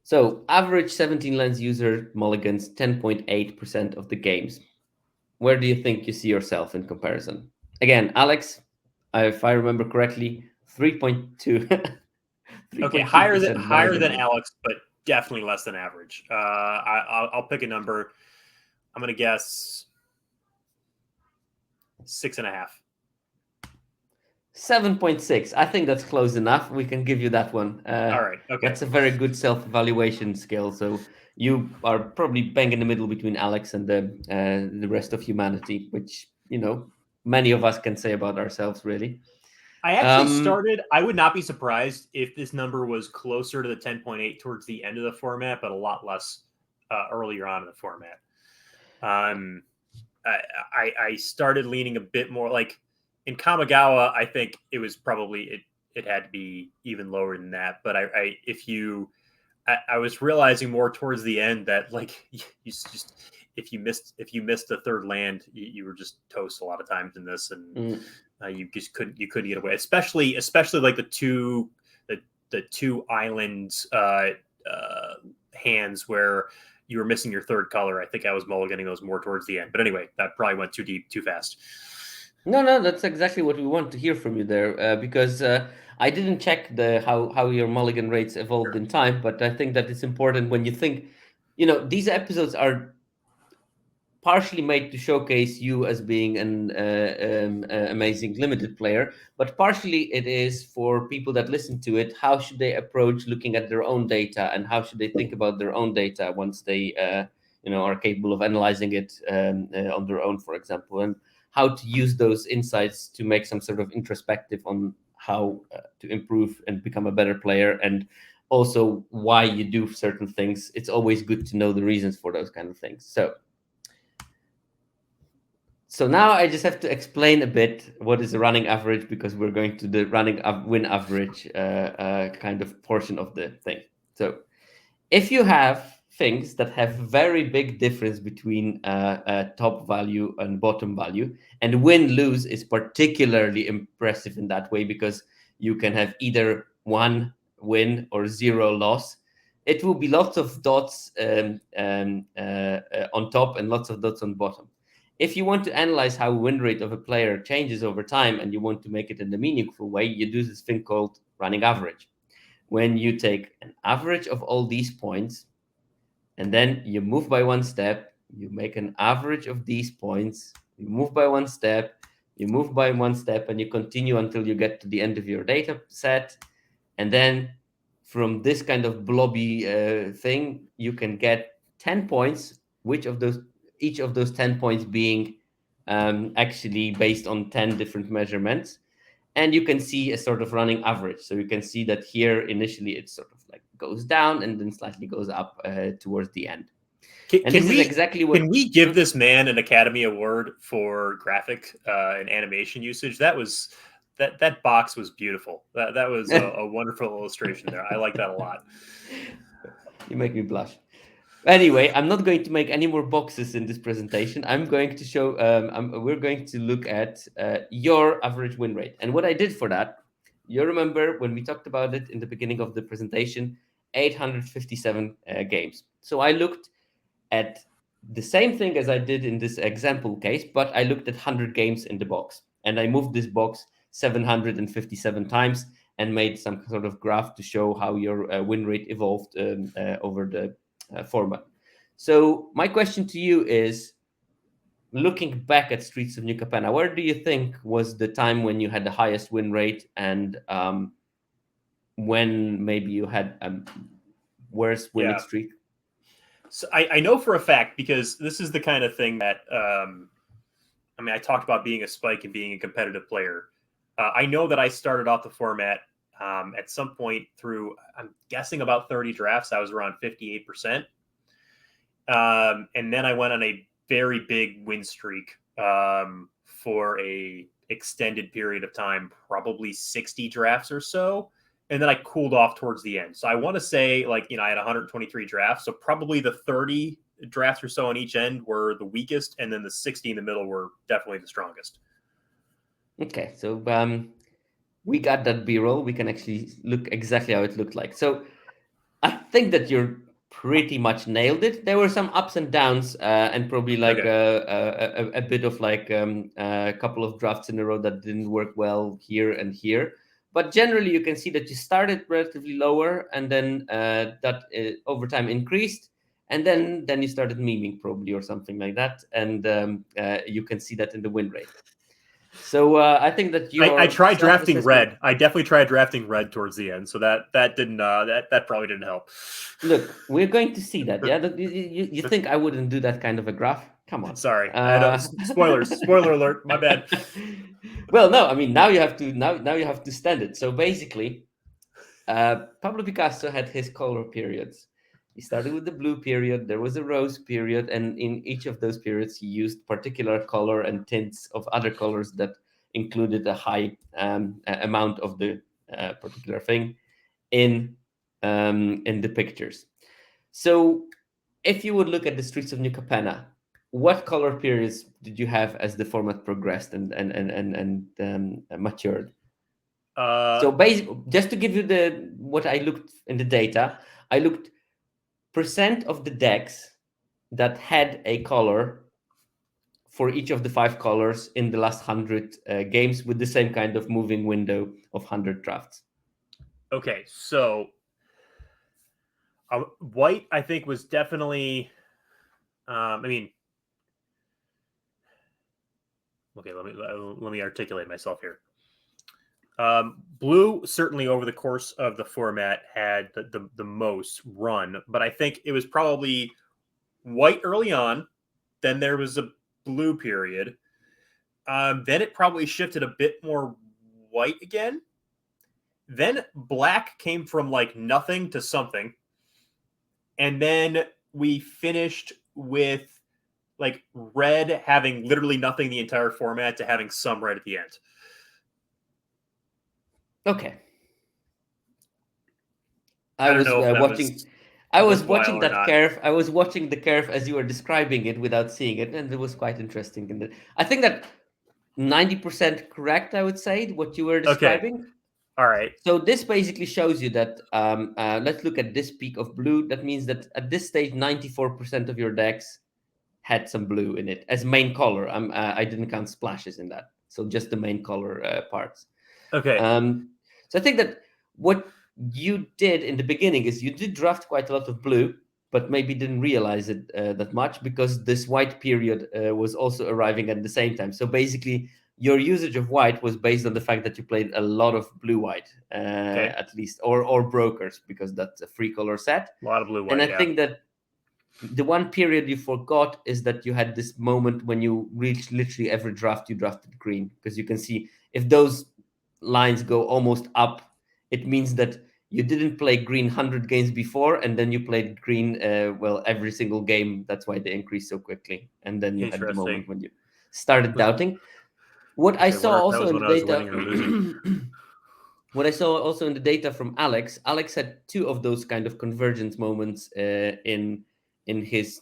so average 17 lens user mulligans 10.8% of the games. Where do you think you see yourself in comparison? Again, Alex, if I remember correctly, 3.2, Okay. 3.2% Higher than mulligan. Alex, but definitely less than average. I'll pick a number. I'm gonna guess 6.5. 7.6. I think that's close enough. We can give you that one. All right. Okay. That's a very good self-evaluation skill. So you are probably bang in the middle between Alex and the rest of humanity, which many of us can say about ourselves, really. I actually Um, started. I would not be surprised if this number was closer to the 10.8 towards the end of the format, but a lot less earlier on in the format. Um, I started leaning a bit more like in Kamigawa. I think it was probably it had to be even lower than that. But I was realizing more towards the end that like you just if you missed the third land, you were just toast a lot of times in this, and mm, you just couldn't get away. Especially like the two islands hands where you were missing your third color. I think I was mulliganing those more towards the end. But anyway, that probably went too deep, too fast. no, that's exactly what we want to hear from you there, because I didn't check the how your mulligan rates evolved Sure. in time, but I think that it's important when you think, these episodes are partially made to showcase you as being an amazing limited player, but partially it is for people that listen to it. How should they approach looking at their own data, and how should they think about their own data once they, are capable of analyzing it on their own, for example, and how to use those insights to make some sort of introspective on how to improve and become a better player, and also why you do certain things. It's always good to know the reasons for those kind of things. So now I just have to explain a bit what is the running average, because we're going to the running win average kind of portion of the thing. So if you have things that have very big difference between top value and bottom value, and win lose is particularly impressive in that way, because you can have either one win or zero loss. It will be lots of dots on top and lots of dots on bottom. If you want to analyze how win rate of a player changes over time and you want to make it in a meaningful way, you do this thing called running average. When you take an average of all these points and then you move by one step, you make an average of these points, you move by one step, you move by one step, and you continue until you get to the end of your data set. And then from this kind of blobby thing, you can get 10 points, each of those 10 points being actually based on 10 different measurements. And you can see a sort of running average. So you can see that here initially it's sort of goes down and then slightly goes up towards the end. Can, And can this is we exactly what. can we give this man an Academy Award for graphic and animation usage? That box was beautiful. That was a wonderful illustration there. I like that a lot. You make me blush. Anyway, I'm not going to make any more boxes in this presentation. I'm going to show. We're going to look at your average win rate. And what I did for that, you remember when we talked about it in the beginning of the presentation, 857 games. So I looked at the same thing as I did in this example case, but I looked at 100 games in the box, and I moved this box 757 times and made some sort of graph to show how your win rate evolved over the format. So my question to you is, looking back at Streets of New Capenna, where do you think was the time when you had the highest win rate, and when maybe you had a worst winning streak? So I know for a fact, because this is the kind of thing that I talked about being a spike and being a competitive player. I know that I started off the format at some point through, I'm guessing, about 30 drafts. I was around 58%. And then I went on a very big win streak for a extended period of time, probably 60 drafts or so. And then I cooled off towards the end. So I want to say, I had 123 drafts. So probably the 30 drafts or so on each end were the weakest. And then the 60 in the middle were definitely the strongest. Okay. So we got that B-roll. We can actually look exactly how it looked like. So I think that you're pretty much nailed it. There were some ups and downs, and probably like a bit of a couple of drafts in a row that didn't work well here and here. But generally, you can see that you started relatively lower, and then that over time increased, and then you started memeing probably or something like that, and you can see that in the win rate. So I think that I tried drafting red. I definitely tried drafting red towards the end, so that didn't that probably didn't help. Look, we're going to see that. Yeah, you think I wouldn't do that kind of a graph? Come on. Sorry, spoilers. Spoiler alert. My bad. Well, no, I mean now you have to stand it. So basically, Pablo Picasso had his color periods. He started with the blue period. There was a rose period, and in each of those periods, he used particular color and tints of other colors that included a high amount of the particular thing in the pictures. So, if you would look at the Streets of New Capenna, what color periods did you have as the format progressed and matured? So basically, just to give you what I looked in the data, I looked percent of the decks that had a color for each of the 5 colors in the last 100 games with the same kind of moving window of 100 drafts. Okay, so white, I think, was definitely. Okay, let me articulate myself here. Blue certainly over the course of the format had the most run, but I think it was probably white early on. Then there was a blue period. Then it probably shifted a bit more white again. Then black came from nothing to something. And then we finished with red having literally nothing the entire format to having some red at the end. Okay. I was watching that curve. I was watching the curve as you were describing it without seeing it, and it was quite interesting. I think that 90% correct, I would say, what you were describing. Okay. All right. So this basically shows you that, let's look at this peak of blue. That means that at this stage, 94% of your decks had some blue in it as main color. I didn't count splashes in that. So just the main color parts. Okay. So I think that what you did in the beginning is you did draft quite a lot of blue, but maybe didn't realize it that much because this white period was also arriving at the same time. So basically, your usage of white was based on the fact that you played a lot of blue-white, at least, or brokers, because that's a free color set. A lot of blue-white, and I think that the one period you forgot is that you had this moment when you reached literally every draft you drafted green, because you can see if those lines go almost up, it means that you didn't play green 100 games before, and then you played green, every single game. That's why they increased so quickly. And then you had the Interesting. moment when you started doubting. What I I saw wonder if that also was in the when I was winning or losing. data, what I saw also in the data from Alex, Alex had two of those kind of convergence moments in his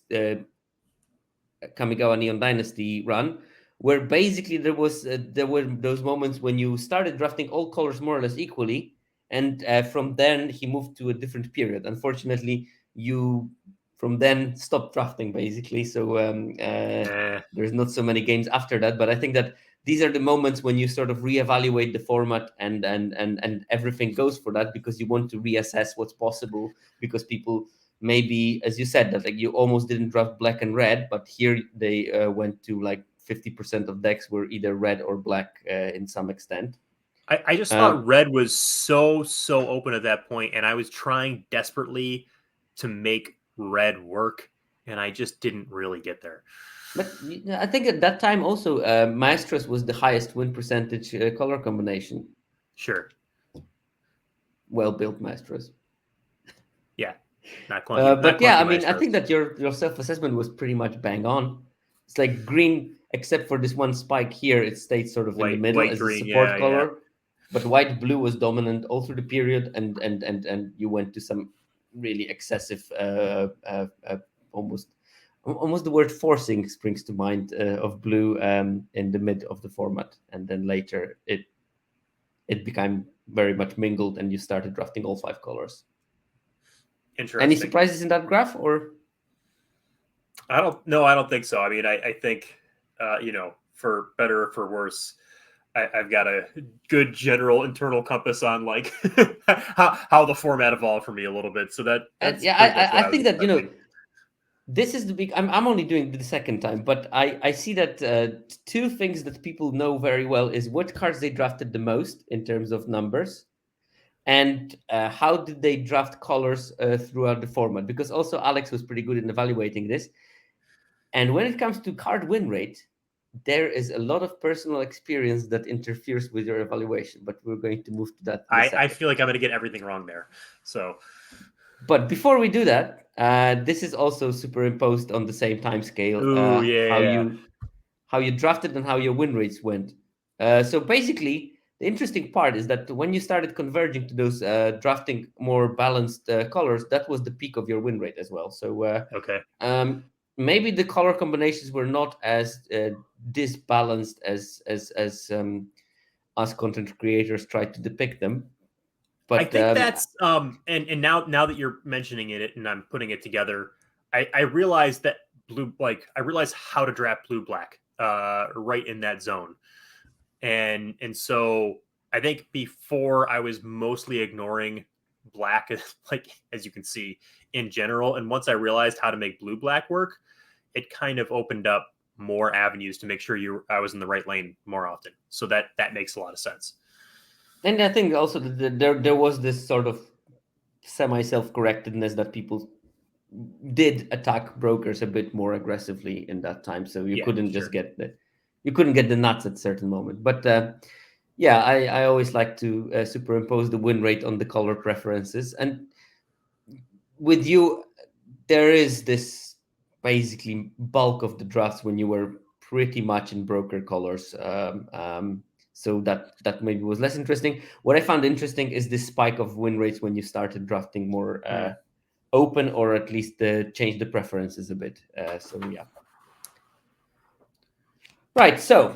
Kamigawa Neon Dynasty run, where basically there were those moments when you started drafting all colors more or less equally, and from then he moved to a different period. Unfortunately, you from then stopped drafting basically, so there's not so many games after that. But I think that these are the moments when you sort of reevaluate the format, and everything goes for that, because you want to reassess what's possible, because people maybe, as you said, that like you almost didn't draft black and red, but here they went to like 50% of decks were either red or black in some extent. I just thought red was so open at that point, and I was trying desperately to make red work, and I just didn't really get there. But I think at that time also, Maestros was the highest win percentage color combination. Sure. Well-built Maestros. Yeah. Not clunky. But yeah, I mean, I Maestros. think that your self-assessment was pretty much bang on. It's like green, except for this one spike here, it stayed sort of in the middle White, as a green, support color. yeah. But white blue was dominant all through the period, and you went to some really excessive, almost the word forcing springs to mind of blue in the mid of the format, and then later it became very much mingled, and you started drafting all 5 colors. Interesting. Any surprises in that graph, or? I don't think so. I mean, I think, for better or for worse, I've got a good general internal compass on like how the format evolved for me a little bit. So that's I think that this is the big. I'm only doing the second time, but I see that two things that people know very well is what cards they drafted the most in terms of numbers, and how did they draft colors throughout the format. Because also Alex was pretty good in evaluating this. And when it comes to card win rate, there is a lot of personal experience that interferes with your evaluation, but we're going to move to that in a second. I feel like I'm going to get everything wrong there. So, but before we do that, this is also superimposed on the same time scale. How you drafted and how your win rates went. So basically, the interesting part is that when you started converging to those drafting more balanced colors, that was the peak of your win rate as well. So okay. Maybe the color combinations were not as disbalanced as us content creators tried to depict them. But I think that's and now that you're mentioning it and I'm putting it together, I realized that I realized how to draft blue black right in that zone. And so I think before I was mostly ignoring black, like as you can see in general. And once I realized how to make blue black work, it kind of opened up more avenues to make sure I was in the right lane more often. So that makes a lot of sense. And I think also that there was this sort of semi self-correctedness that people did attack brokers a bit more aggressively in that time. So you couldn't just get the nuts at certain moment. But yeah, I always like to superimpose the win rate on the color preferences. And with you, there is this basically bulk of the drafts when you were pretty much in broker colors. So that maybe was less interesting. What I found interesting is this spike of win rates when you started drafting more open, or at least change the preferences a bit. So yeah. Right, so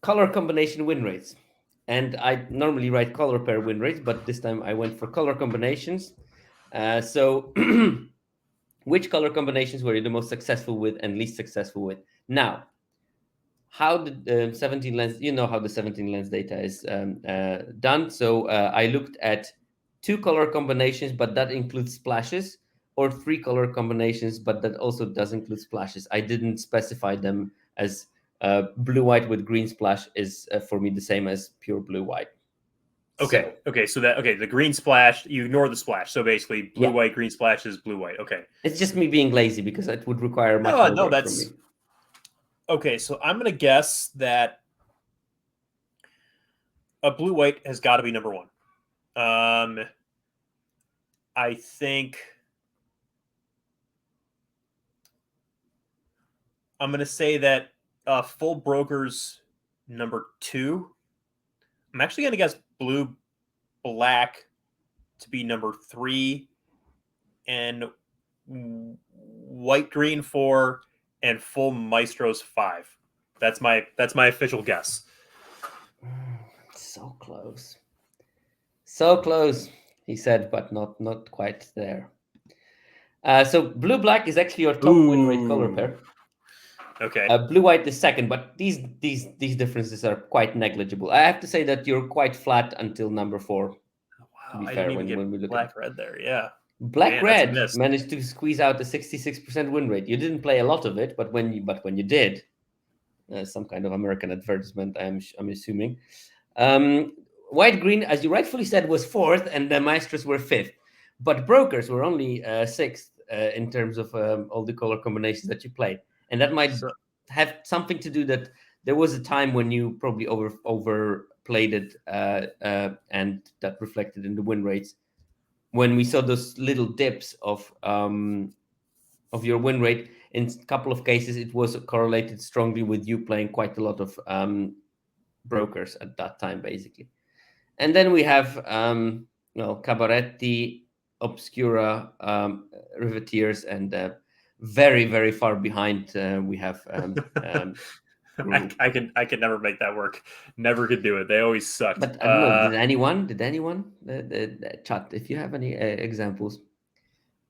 color combination win rates. And I normally write color pair win rates, but this time I went for color combinations. So which color combinations were you the most successful with and least successful with? Now, how did the 17 lens, you know how the 17 lens data is done. So I looked at 2 color combinations, but that includes splashes, or 3 color combinations, but that also does include splashes. I didn't specify them as blue-white with green splash is for me the same as pure blue-white. Okay. So, okay. The green splash, you ignore the splash. So basically, blue-white, green splash is blue-white. Okay. It's just me being lazy because it would require much more work from me. Okay, so I'm going to guess that a blue-white has got to be number one. I think I'm going to say that full brokers number 2. I'm actually going to guess blue black to be number 3, and white green 4, and full maestros 5. That's my official guess. So close. So close, he said, but not quite there. So blue-black is actually your top win rate color pair. Okay. Blue-white is second, but these differences are quite negligible. I have to say that you're quite flat until number 4. To Wow, be I fair, didn't even when we get look black at red there. Yeah. Man, that's a black-red miss. managed to squeeze out a 66% win rate. You didn't play a lot of it, but when you did, some kind of American advertisement, I'm assuming. White green, as you rightfully said, was 4th, and the maestros were 5th. But brokers were only 6th in terms of all the color combinations that you played, and that might have something to do that there was a time when you probably overplayed it, and that reflected in the win rates. When we saw those little dips of your win rate, in a couple of cases, it was correlated strongly with you playing quite a lot of brokers at that time, basically. And then we have Cabaretti, Obscura, Riveteers, and very, very far behind we have I could never make that work. Never could do it. They always sucked. But I don't know. Did anyone? The chat? If you have any examples.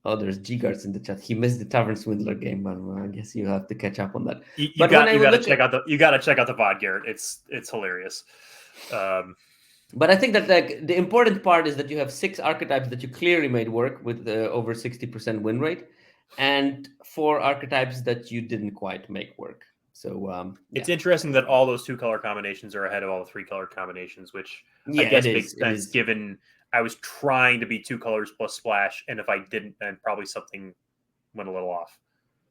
Oh, there's G-Guards in the chat. He missed the Tavern Swindler game, but I guess you have to catch up on that. You got to check out the VOD, Garrett. It's hilarious. But I think that the important part is that you have 6 archetypes that you clearly made work with over 60% win rate, and 4 archetypes that you didn't quite make work. So it's interesting that all those 2 color combinations are ahead of all the 3 color combinations, which I guess makes sense given I was trying to be 2 colors plus splash, and if I didn't, then probably something went a little off.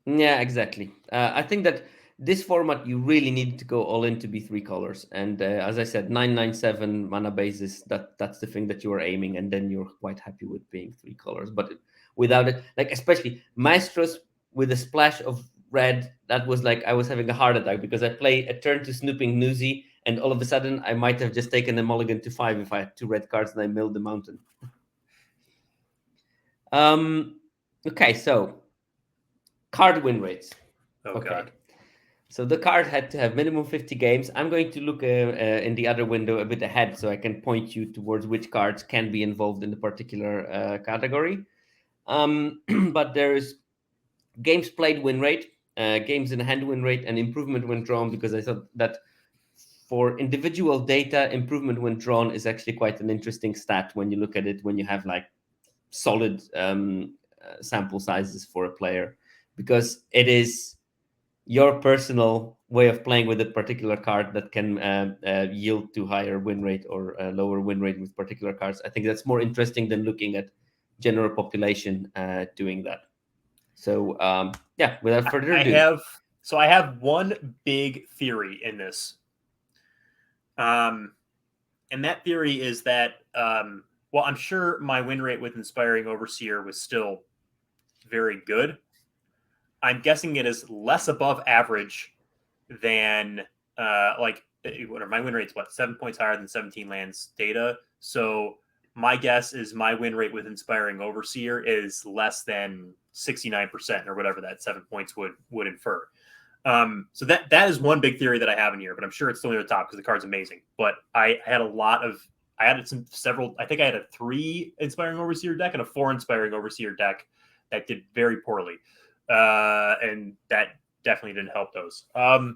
Yeah, exactly. I think that this format, you really need to go all in to be 3 colors. And as I said, 997 mana basis, that's the thing that you are aiming, and then you're quite happy with being 3 colors. But without it, like especially Maestros with a splash of red, that was like I was having a heart attack because I play a turn to Snooping Newsy, and all of a sudden I might have just taken a mulligan to 5 if I had 2 red cards and I milled the mountain. Okay, so card win rates. Okay. God. So the card had to have minimum 50 games. I'm going to look in the other window a bit ahead so I can point you towards which cards can be involved in the particular category. But there is games played win rate, games in hand win rate, and improvement when drawn, because I thought that for individual data, improvement when drawn is actually quite an interesting stat when you look at it, when you have like solid sample sizes for a player, because it is your personal way of playing with a particular card that can yield to higher win rate or lower win rate with particular cards. I think that's more interesting than looking at general population doing that. So yeah, without further ado. I have one big theory in this. And that theory is that, well, I'm sure my win rate with Inspiring Overseer was still very good. I'm guessing it is less above average than my win rate's 7 points higher than 17 lands data. So my guess is my win rate with Inspiring Overseer is less than 69% or whatever that 7 points would infer. So that is one big theory that I have in here, but I'm sure it's still near the top because the card's amazing. But I had I think I had a 3 Inspiring Overseer deck and a 4 Inspiring Overseer deck that did very poorly. And that definitely didn't help those. I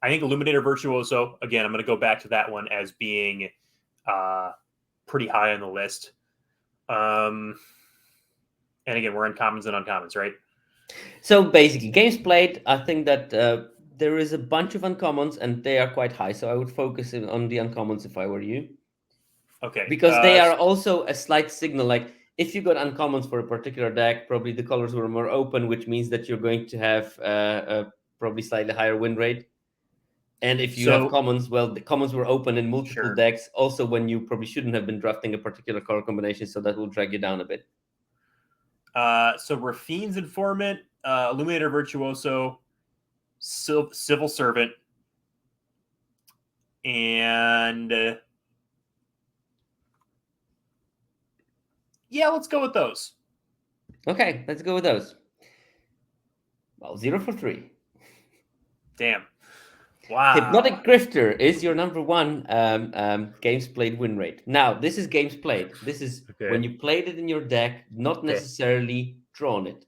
think Illuminator Virtuoso, again, I'm going to go back to that one as being pretty high on the list. And again, we're in commons and uncommons, right? So basically, games played, I think that there is a bunch of uncommons and they are quite high. So I would focus on the uncommons if I were you. Okay. Because they are also a slight signal. Like if you got uncommons for a particular deck, probably the colors were more open, which means that you're going to have a probably slightly higher win rate. And if you have So commons, well, the commons were open in multiple sure. decks, also when you probably shouldn't have been drafting a particular color combination, so that will drag you down a bit. So Rafine's Informant, Illuminator Virtuoso, Civil Servant, and yeah, let's go with those. Okay, let's go with those. Well, 0 for 3. Damn. Wow. Hypnotic Grifter is your number one games played win rate. Now, this is games played. This is when you played it in your deck, not necessarily drawn it.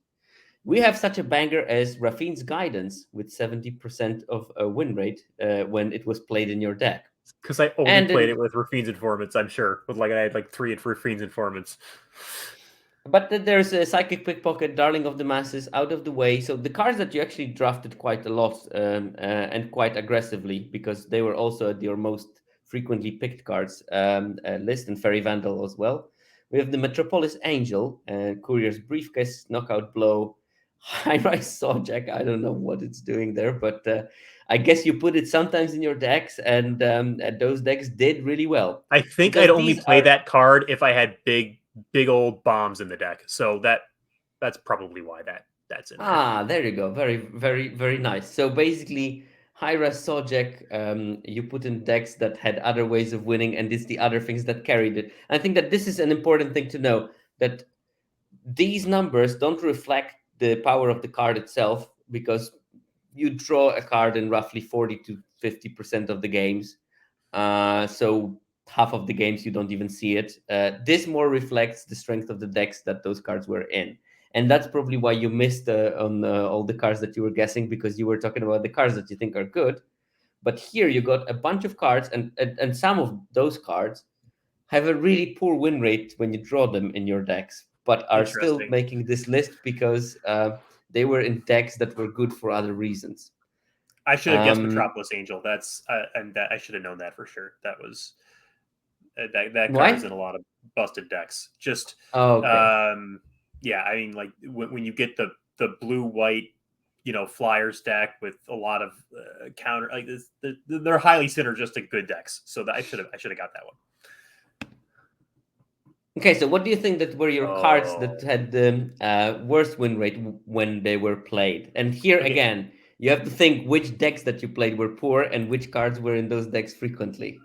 We have such a banger as Rafine's Guidance with 70% of a win rate when it was played in your deck. Because I only played it with Rafine's Informants, I'm sure. With I had like 3 Rafine's Informants. But there's a Psychic Pickpocket, Darling of the Masses, Out of the Way. So the cards that you actually drafted quite a lot and quite aggressively, because they were also your most frequently picked cards list, and Fairy Vandal as well. We have the Metropolis Angel, Courier's Briefcase, Knockout Blow, High Rise Sawjack. I don't know what it's doing there, but I guess you put it sometimes in your decks, and those decks did really well. I think I'd only play that card if I had big old bombs in the deck. So that's probably why that's in there. There you go. Very, very, very nice. So basically, High-Res Sojek, you put in decks that had other ways of winning, and it's the other things that carried it. I think that this is an important thing to know, that these numbers don't reflect the power of the card itself, because you draw a card in roughly 40 to 50% of the games. So half of the games you don't even see it. This more reflects the strength of the decks that those cards were in. And that's probably why you missed on all the cards that you were guessing, because you were talking about the cards that you think are good. But here you got a bunch of cards, and some of those cards have a really poor win rate when you draw them in your decks, but are still making this list because they were in decks that were good for other reasons. I should have guessed Metropolis Angel. That's and that I should have known that for sure. That was that card is in a lot of busted decks. Just yeah, I mean, like when you get the blue white, Flyers deck with a lot of counter, like this, they're highly synergistic good decks. So that I should have got that one. Okay, so what do you think that were your cards that had the worst win rate when they were played? And here again, you have to think which decks that you played were poor and which cards were in those decks frequently.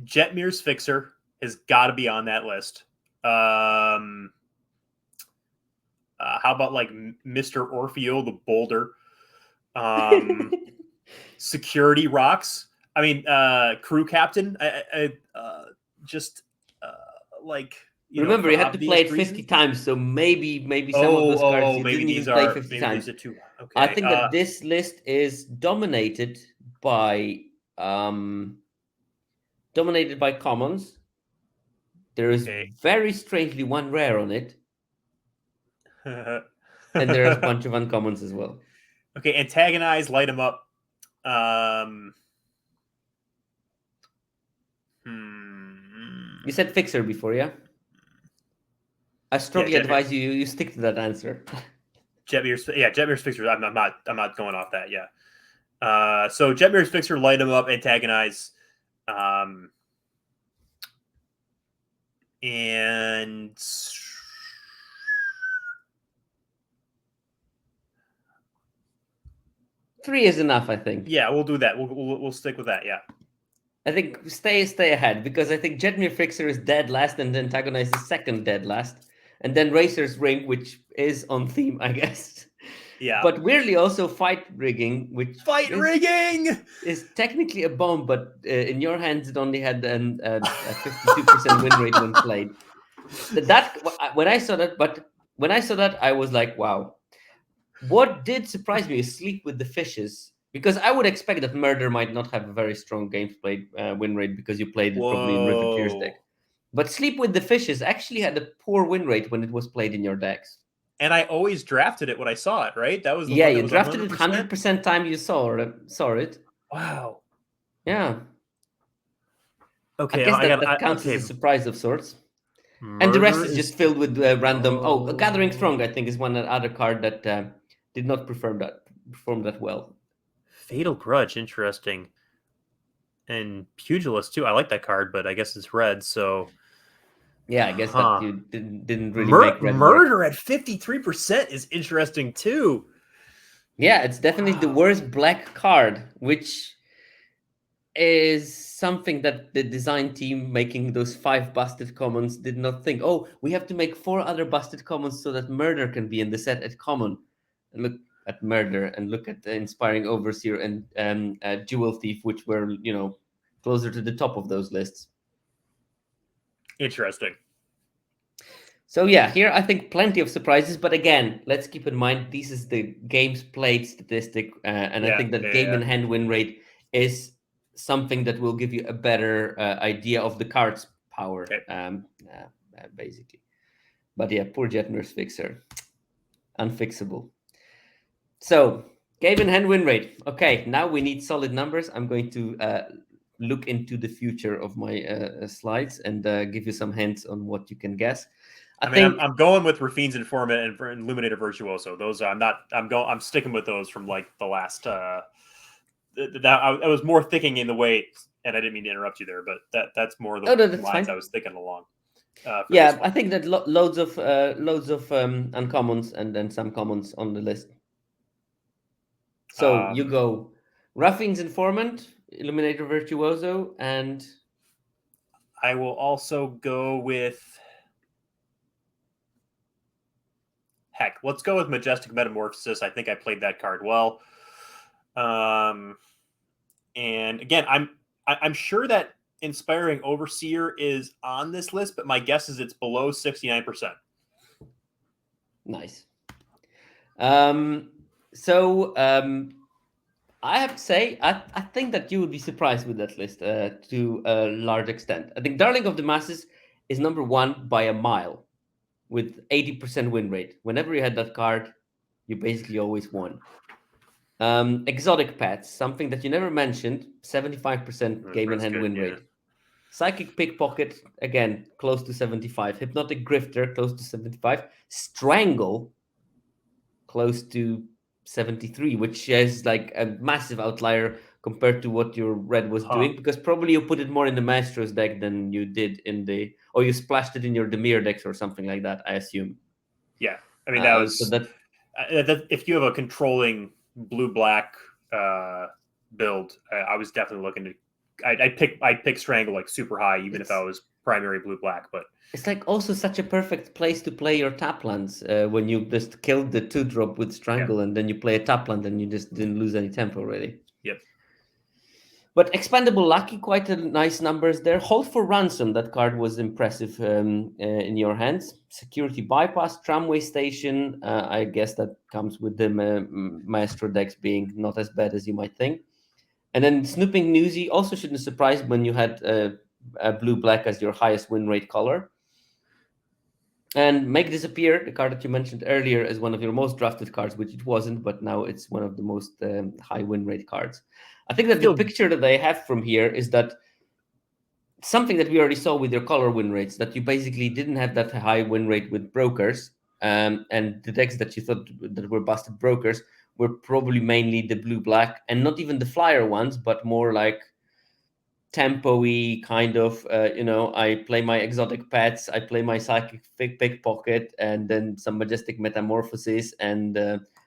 Jetmir's Fixer has got to be on that list. How about like Mr. Orfeo the Boulder? Security Rocks. I mean, Crew Captain. Like. Remember, you had to play it 50 times, so maybe some of those cards you didn't even play 50 times. Okay. I think that this list is dominated by commons. There is very strangely one rare on it, and there's a bunch of uncommons as well. Okay, Antagonize, Light 'em Up. You said Fixer before, yeah? I strongly advise you stick to that answer. Jetmir's Fixer. I'm not going off that. Yeah. So Jetmir's Fixer, Light 'em Up, Antagonize, and 3 is enough, I think. Yeah, we'll do that. We'll stick with that. Yeah. I think stay ahead, because I think Jetmir Fixer is dead last, and Antagonize is second dead last. And then Racer's Ring, which is on theme, I guess. Yeah. But weirdly also Fight Rigging, which is technically a bomb, but in your hands it only had a 52% win rate when played. When I saw that, I was like, wow. What did surprise me is Sleep with the Fishes, because I would expect that Murder might not have a very strong games played win rate, because you played it probably in Riveteer's deck. But Sleep with the Fishes actually had a poor win rate when it was played in your decks. And I always drafted it when I saw it, right? That was the one that you drafted 100%? It 100% time you saw it. Wow. Yeah. Okay, I guess that counts as a surprise of sorts. And the rest is just filled with random. Gathering Strong, I think, is one other card that did not perform that well. Fatal Grudge, interesting. And Pugilist too. I like that card, but I guess it's red. So, Yeah, I guess that huh? you didn't really make red work. Murder at 53% is interesting too. Yeah, it's definitely the Wow. worst black card, which is something that the design team making those 5 busted commons did not think. Oh, we have to make 4 other busted commons so that murder can be in the set at common. And look at murder and look at the inspiring overseer and jewel thief, which were closer to the top of those lists. Interesting. So yeah, here I think plenty of surprises, but again, let's keep in mind this is the games played statistic, and I Yeah. think that Yeah. game Yeah. in hand win rate is something that will give you a better idea of the card's power, Okay. basically. But yeah, poor Jet Nurse Fixer, unfixable. So game in hand win rate. Okay, now we need solid numbers. I'm going to look into the future of my slides and give you some hints on what you can guess. I I mean, think I'm going with Rafine's Informant and Illuminator Virtuoso. Those I'm not. I'm sticking with those from like the last. I was more thinking in the way, and I didn't mean to interrupt you there, but that's more the oh no, that's lines fine. I was thinking along. For this Yeah, one. I think that loads of uncommons and then some commons on the list. So you Um, go Ruffian's Informant, Illuminator Virtuoso, and I will also go with. Heck, let's go with Majestic Metamorphosis. I think I played that card well. And again, I'm sure that Inspiring Overseer is on this list, but my guess is it's below 69%. nice. Um, so I have to say, I think that you would be surprised with that list to a large extent. I think Darling of the Masses is number one by a mile with 80% win rate. Whenever you had that card, you basically always won. Exotic pets, something that you never mentioned, 75% game in That's hand good. win Yeah. rate. Psychic Pickpocket, again, close to 75. Hypnotic Grifter, close to 75. Strangle, close to 73, which is like a massive outlier compared to what your red was Huh. doing, because probably you put it more in the Maestro's deck than you did in the, or you splashed it in your Demir decks or something like that, I assume. Yeah. I mean, that So was. that If you have a controlling blue black build, I was definitely looking to. I'd pick Strangle like super high, even if I it's was primary blue black. But it's like also such a perfect place to play your tap lands when you just killed the 2-drop with yeah. Strangle and then you play a tap land and you just didn't lose any tempo really. Yep. But Expendable Lucky, quite a nice numbers there. Hold for Ransom, that card was impressive in your hands. Security Bypass, Tramway Station, I guess that comes with the Maestro decks being not as bad as you might think. And then Snooping Newsy also shouldn't surprise when you had blue-black as your highest win rate color. And Make Disappear, the card that you mentioned earlier, as one of your most drafted cards, which it wasn't, but now it's one of the most high win rate cards. I think that the picture that I have from here is that something that we already saw with your color win rates, that you basically didn't have that high win rate with brokers, and the decks that you thought that were busted brokers were probably mainly the blue-black, and not even the flyer ones, but more like tempo-y kind of, I play my exotic pets, I play my psychic pickpocket, and then some majestic metamorphosis, and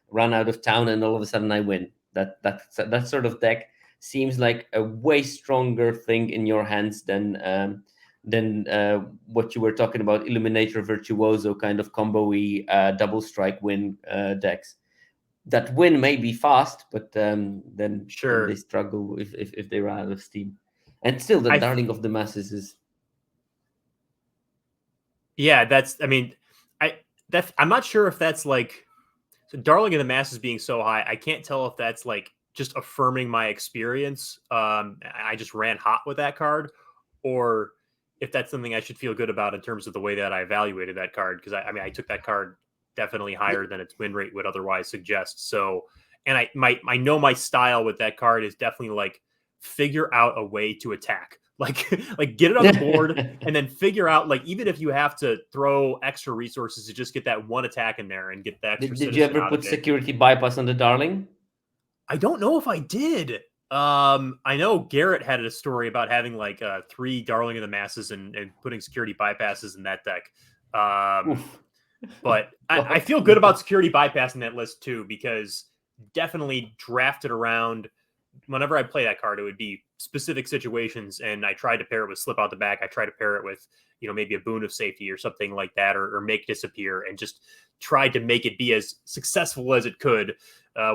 run out of town, and all of a sudden I win. That sort of deck seems like a way stronger thing in your hands than what you were talking about, Illuminator Virtuoso kind of combo-y double strike win decks. That win may be fast, but then they struggle if they run out of steam. And still, the darling of the masses is. Yeah, I'm not sure if that's like, so darling of the masses being so high. I can't tell if that's like just affirming my experience. I just ran hot with that card, or if that's something I should feel good about in terms of the way that I evaluated that card. Because I took that card definitely higher than its win rate would otherwise suggest. So, and I know my style with that card is definitely like figure out a way to attack. Like get it on the board and then figure out, like, even if you have to throw extra resources to just get that one attack in there and get the extra Did you citizen ever out of put it. security bypass on the darling? I don't know if I did. I know Garrett had a story about having like 3 Darling of the Masses and putting security bypasses in that deck. Oof. But I God, feel good no. about security bypassing that list too, because definitely drafted around whenever I play that card, it would be specific situations, and I tried to pair it with Slip Out the Back. I tried to pair it with, maybe a Boon of Safety or something like that, or Make Disappear, and just tried to make it be as successful as it could.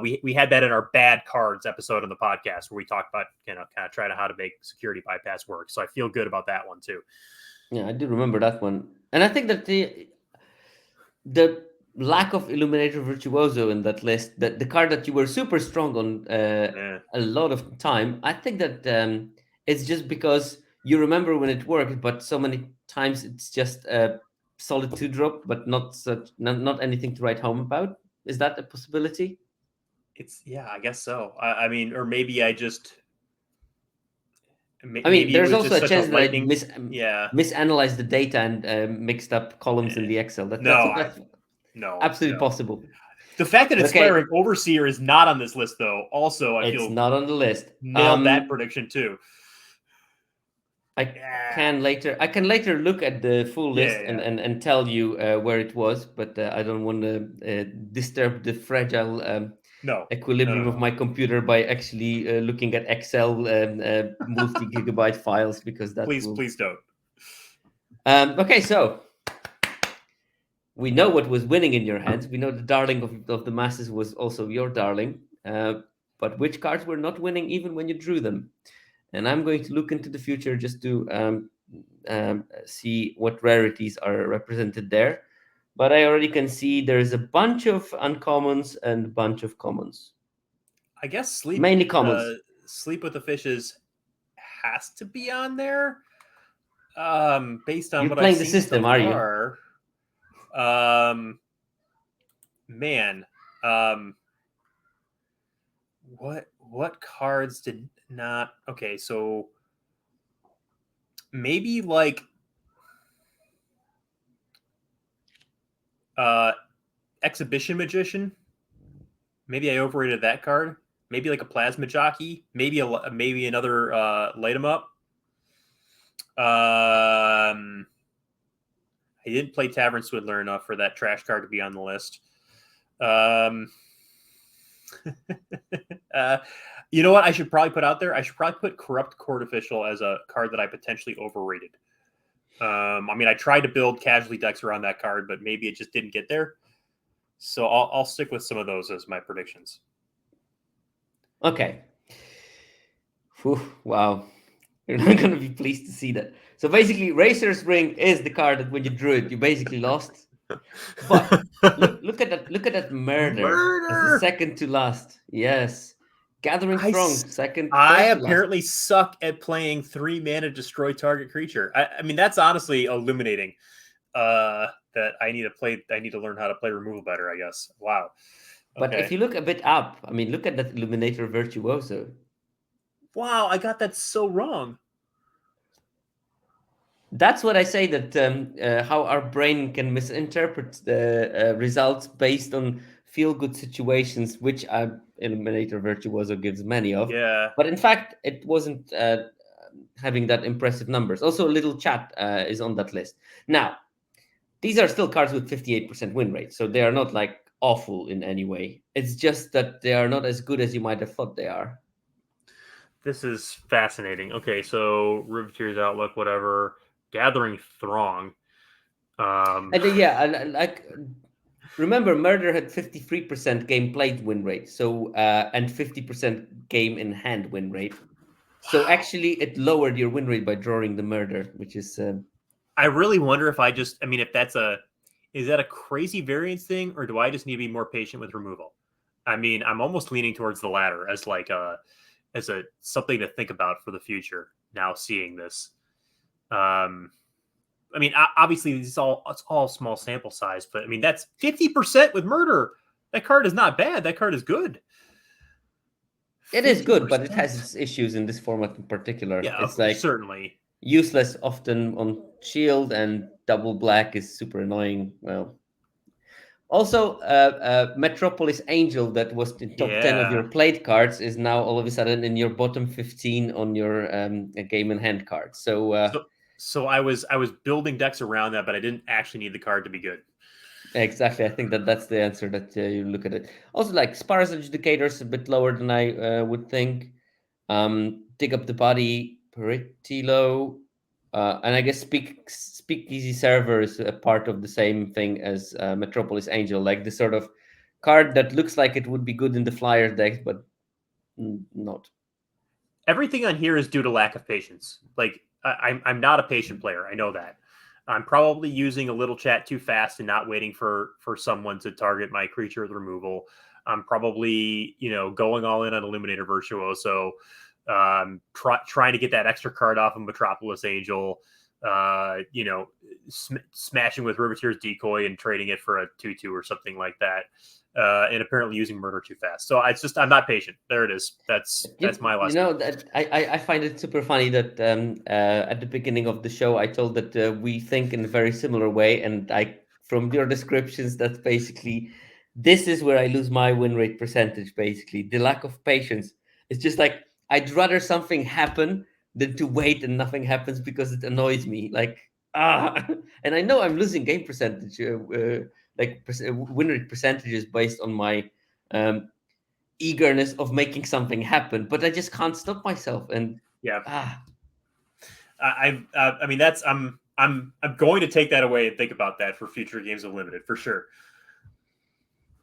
We had that in our bad cards episode on the podcast where we talked about kind of trying to how to make security bypass work. So I feel good about that one too. Yeah, I do remember that one, and I think that the lack of Illuminator Virtuoso in that list, that the card that you were super strong on Yeah. a lot of time, I think that it's just because you remember when it worked, but so many times it's just a solid 2-drop, but not anything to write home about. Is that a possibility? I guess so. I mean, or maybe I just I mean, maybe it there's was also just a such a chance that I lightning. Yeah. misanalyzed the data and mixed up columns in Eh. the Excel. No, That's no, absolutely no. possible. The fact that But Inspiring okay, Overseer is not on this list, though, also I it's feel not on the list. nailed that prediction too. I Yeah, I can later look at the full yeah, list and yeah. and tell you where it was, but I don't want to disturb the fragile No, no, no, equilibrium of no. my computer by actually looking at Excel multi-gigabyte files because that Please, will. please don't. Okay, so we know what was winning in your hands. We know the darling of the masses was also your darling. But which cards were not winning even when you drew them? And I'm going to look into the future just to see what rarities are represented there. But I already can see there's a bunch of uncommons and a bunch of commons, I guess mainly commons. sleep with the fishes has to be on there. Based on You're what I've playing the seen so system, are you? far. Um, man, um, what cards did not? Okay, so maybe like uh Exhibition Magician. Maybe I overrated that card. Maybe like a Plasma Jockey. Maybe another Light 'em Up. I didn't play Tavern Swindler enough for that trash card to be on the list. Um, uh, you know what I should probably put out there? I should probably put Corrupt Court Official as a card that I potentially overrated. I mean, I tried to build casualty decks around that card, but maybe it just didn't get there. So I'll stick with some of those as my predictions. Okay. Whew, wow. You're not going to be pleased to see that. So basically, Racer's Ring is the card that when you drew it, you basically lost. But look at that! Look at that murder as the Murder! second to last. Yes, Gathering I, Throng, second, I third to last. apparently suck at playing 3 mana destroy target creature. I mean, that's honestly illuminating. That I need to play. I need to learn how to play removal better. I guess. Wow. But if Okay. you look a bit up, I mean, look at that Illuminator Virtuoso. Wow, I got that so wrong. That's what I say, that how our brain can misinterpret the results based on feel-good situations, which Illuminator Virtuoso gives many of. Yeah. But in fact, it wasn't having that impressive numbers. Also, a little chat is on that list. Now, these are still cards with 58% win rate, so they are not like awful in any way. It's just that they are not as good as you might have thought they are. This is fascinating. Okay, so Riveteer's Outlook, whatever. Gathering Throng. And like remember, Murder had 53% game played win rate, so and 50% game in hand win rate. So Wow. actually, it lowered your win rate by drawing the Murder, which is I really wonder if I mean, if is that a crazy variance thing, or do I just need to be more patient with removal? I mean, I'm almost leaning towards the latter as like as a something to think about for the future. Now seeing this, um, I mean, obviously it's all small sample size, but I mean that's 50% with Murder. That card is not bad. That card is good. it is fifty good, but it has percent. its issues in this format in particular. Yeah, It's like certainly. useless often on shield, and double black is super annoying. Well, Also, Metropolis Angel, that was the top 10 of your Yeah. played cards, is now all of a sudden in your bottom 15 on your game in hand cards. So, So I was building decks around that, but I didn't actually need the card to be good. exactly, I think that that's the answer that you look at it. Also, like Sparse Adjudicators, a bit lower than I would think. Dig Up the Body, pretty low. And I guess Speakeasy Server is a part of the same thing as Metropolis Angel, like the sort of card that looks like it would be good in the flyer deck, but not. Everything on here is due to lack of patience. Like I'm not a patient player. I know that. I'm probably using a little chat too fast and not waiting for someone to target my creature with removal. I'm probably going all in on Illuminator Virtuoso, trying to get that extra card off of Metropolis Angel. Smashing with Riveteer's Decoy and trading it for a 2/2 or something like that. And apparently using Murder too fast. So I'm not patient. There it is. That's my You lesson. know that I find it super funny that at the beginning of the show I told that we think in a very similar way, and I from your descriptions that's basically this is where I lose my win rate percentage. Basically, the lack of patience. It's just like I'd rather something happen than to wait and nothing happens because it annoys me. Like and I know I'm losing game percentage, win rate percentages based on my um, eagerness of making something happen, but I just can't stop myself. And Yeah. ah, I mean that's I'm going to take that away and think about that for future games of Limited for sure.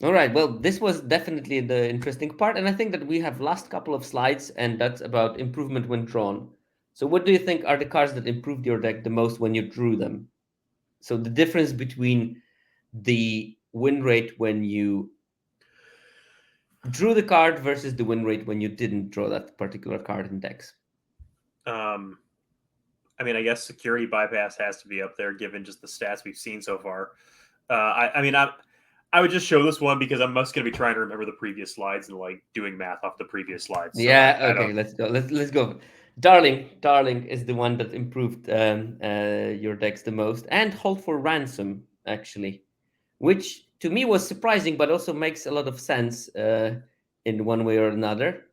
all right. Well, this was definitely the interesting part, and I think that we have last couple of slides, and that's about improvement when drawn. So, what do you think are the cards that improved your deck the most when you drew them? So, the difference between the win rate when you drew the card versus the win rate when you didn't draw that particular card in decks. Um, I mean, I guess security bypass has to be up there given just the stats we've seen so far. I mean, I would just show this one because I'm just going to be trying to remember the previous slides and like doing math off the previous slides. So Yeah, I okay, don't. let's go. Let's go. Darling is the one that improved your decks the most, and Hold for Ransom actually, which to me was surprising, but also makes a lot of sense in one way or another.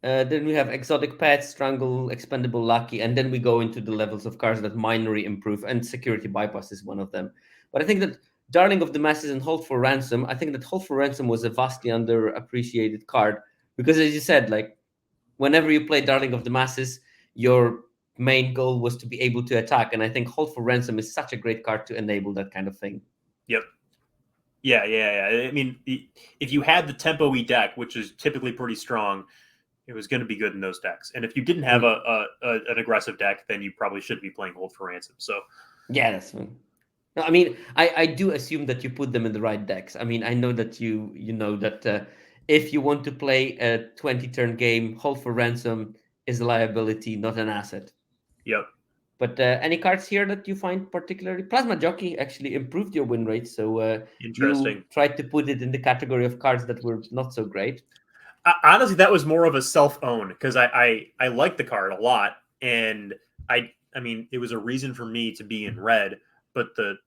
Then we have Exotic Pets, Strangle, Expendable Lucky, and then we go into the levels of cards that minorly improve, and Security Bypass is one of them. But I think that Darling of the Masses and Hold for Ransom, I think that Hold for Ransom was a vastly underappreciated card because, as you said, like whenever you play Darling of the Masses, your main goal was to be able to attack. And I think Hold for Ransom is such a great card to enable that kind of thing. Yep. Yeah. I mean, if you had the tempo E deck, which is typically pretty strong, it was going to be good in those decks. And if you didn't have Mm. an aggressive deck, then you probably should be playing Hold for Ransom. So Yeah, that's fine. No, I mean, I do assume that you put them in the right decks. I mean, I know that you know that if you want to play a 20-turn game, Hold for Ransom is a liability, not an asset. yep. But any cards here that you find particularly? Plasma Jockey actually improved your win rate, so you Interesting. tried to put it in the category of cards that were not so great. Honestly, that was more of a self own because I like the card a lot, and I mean it was a reason for me to be in red, but the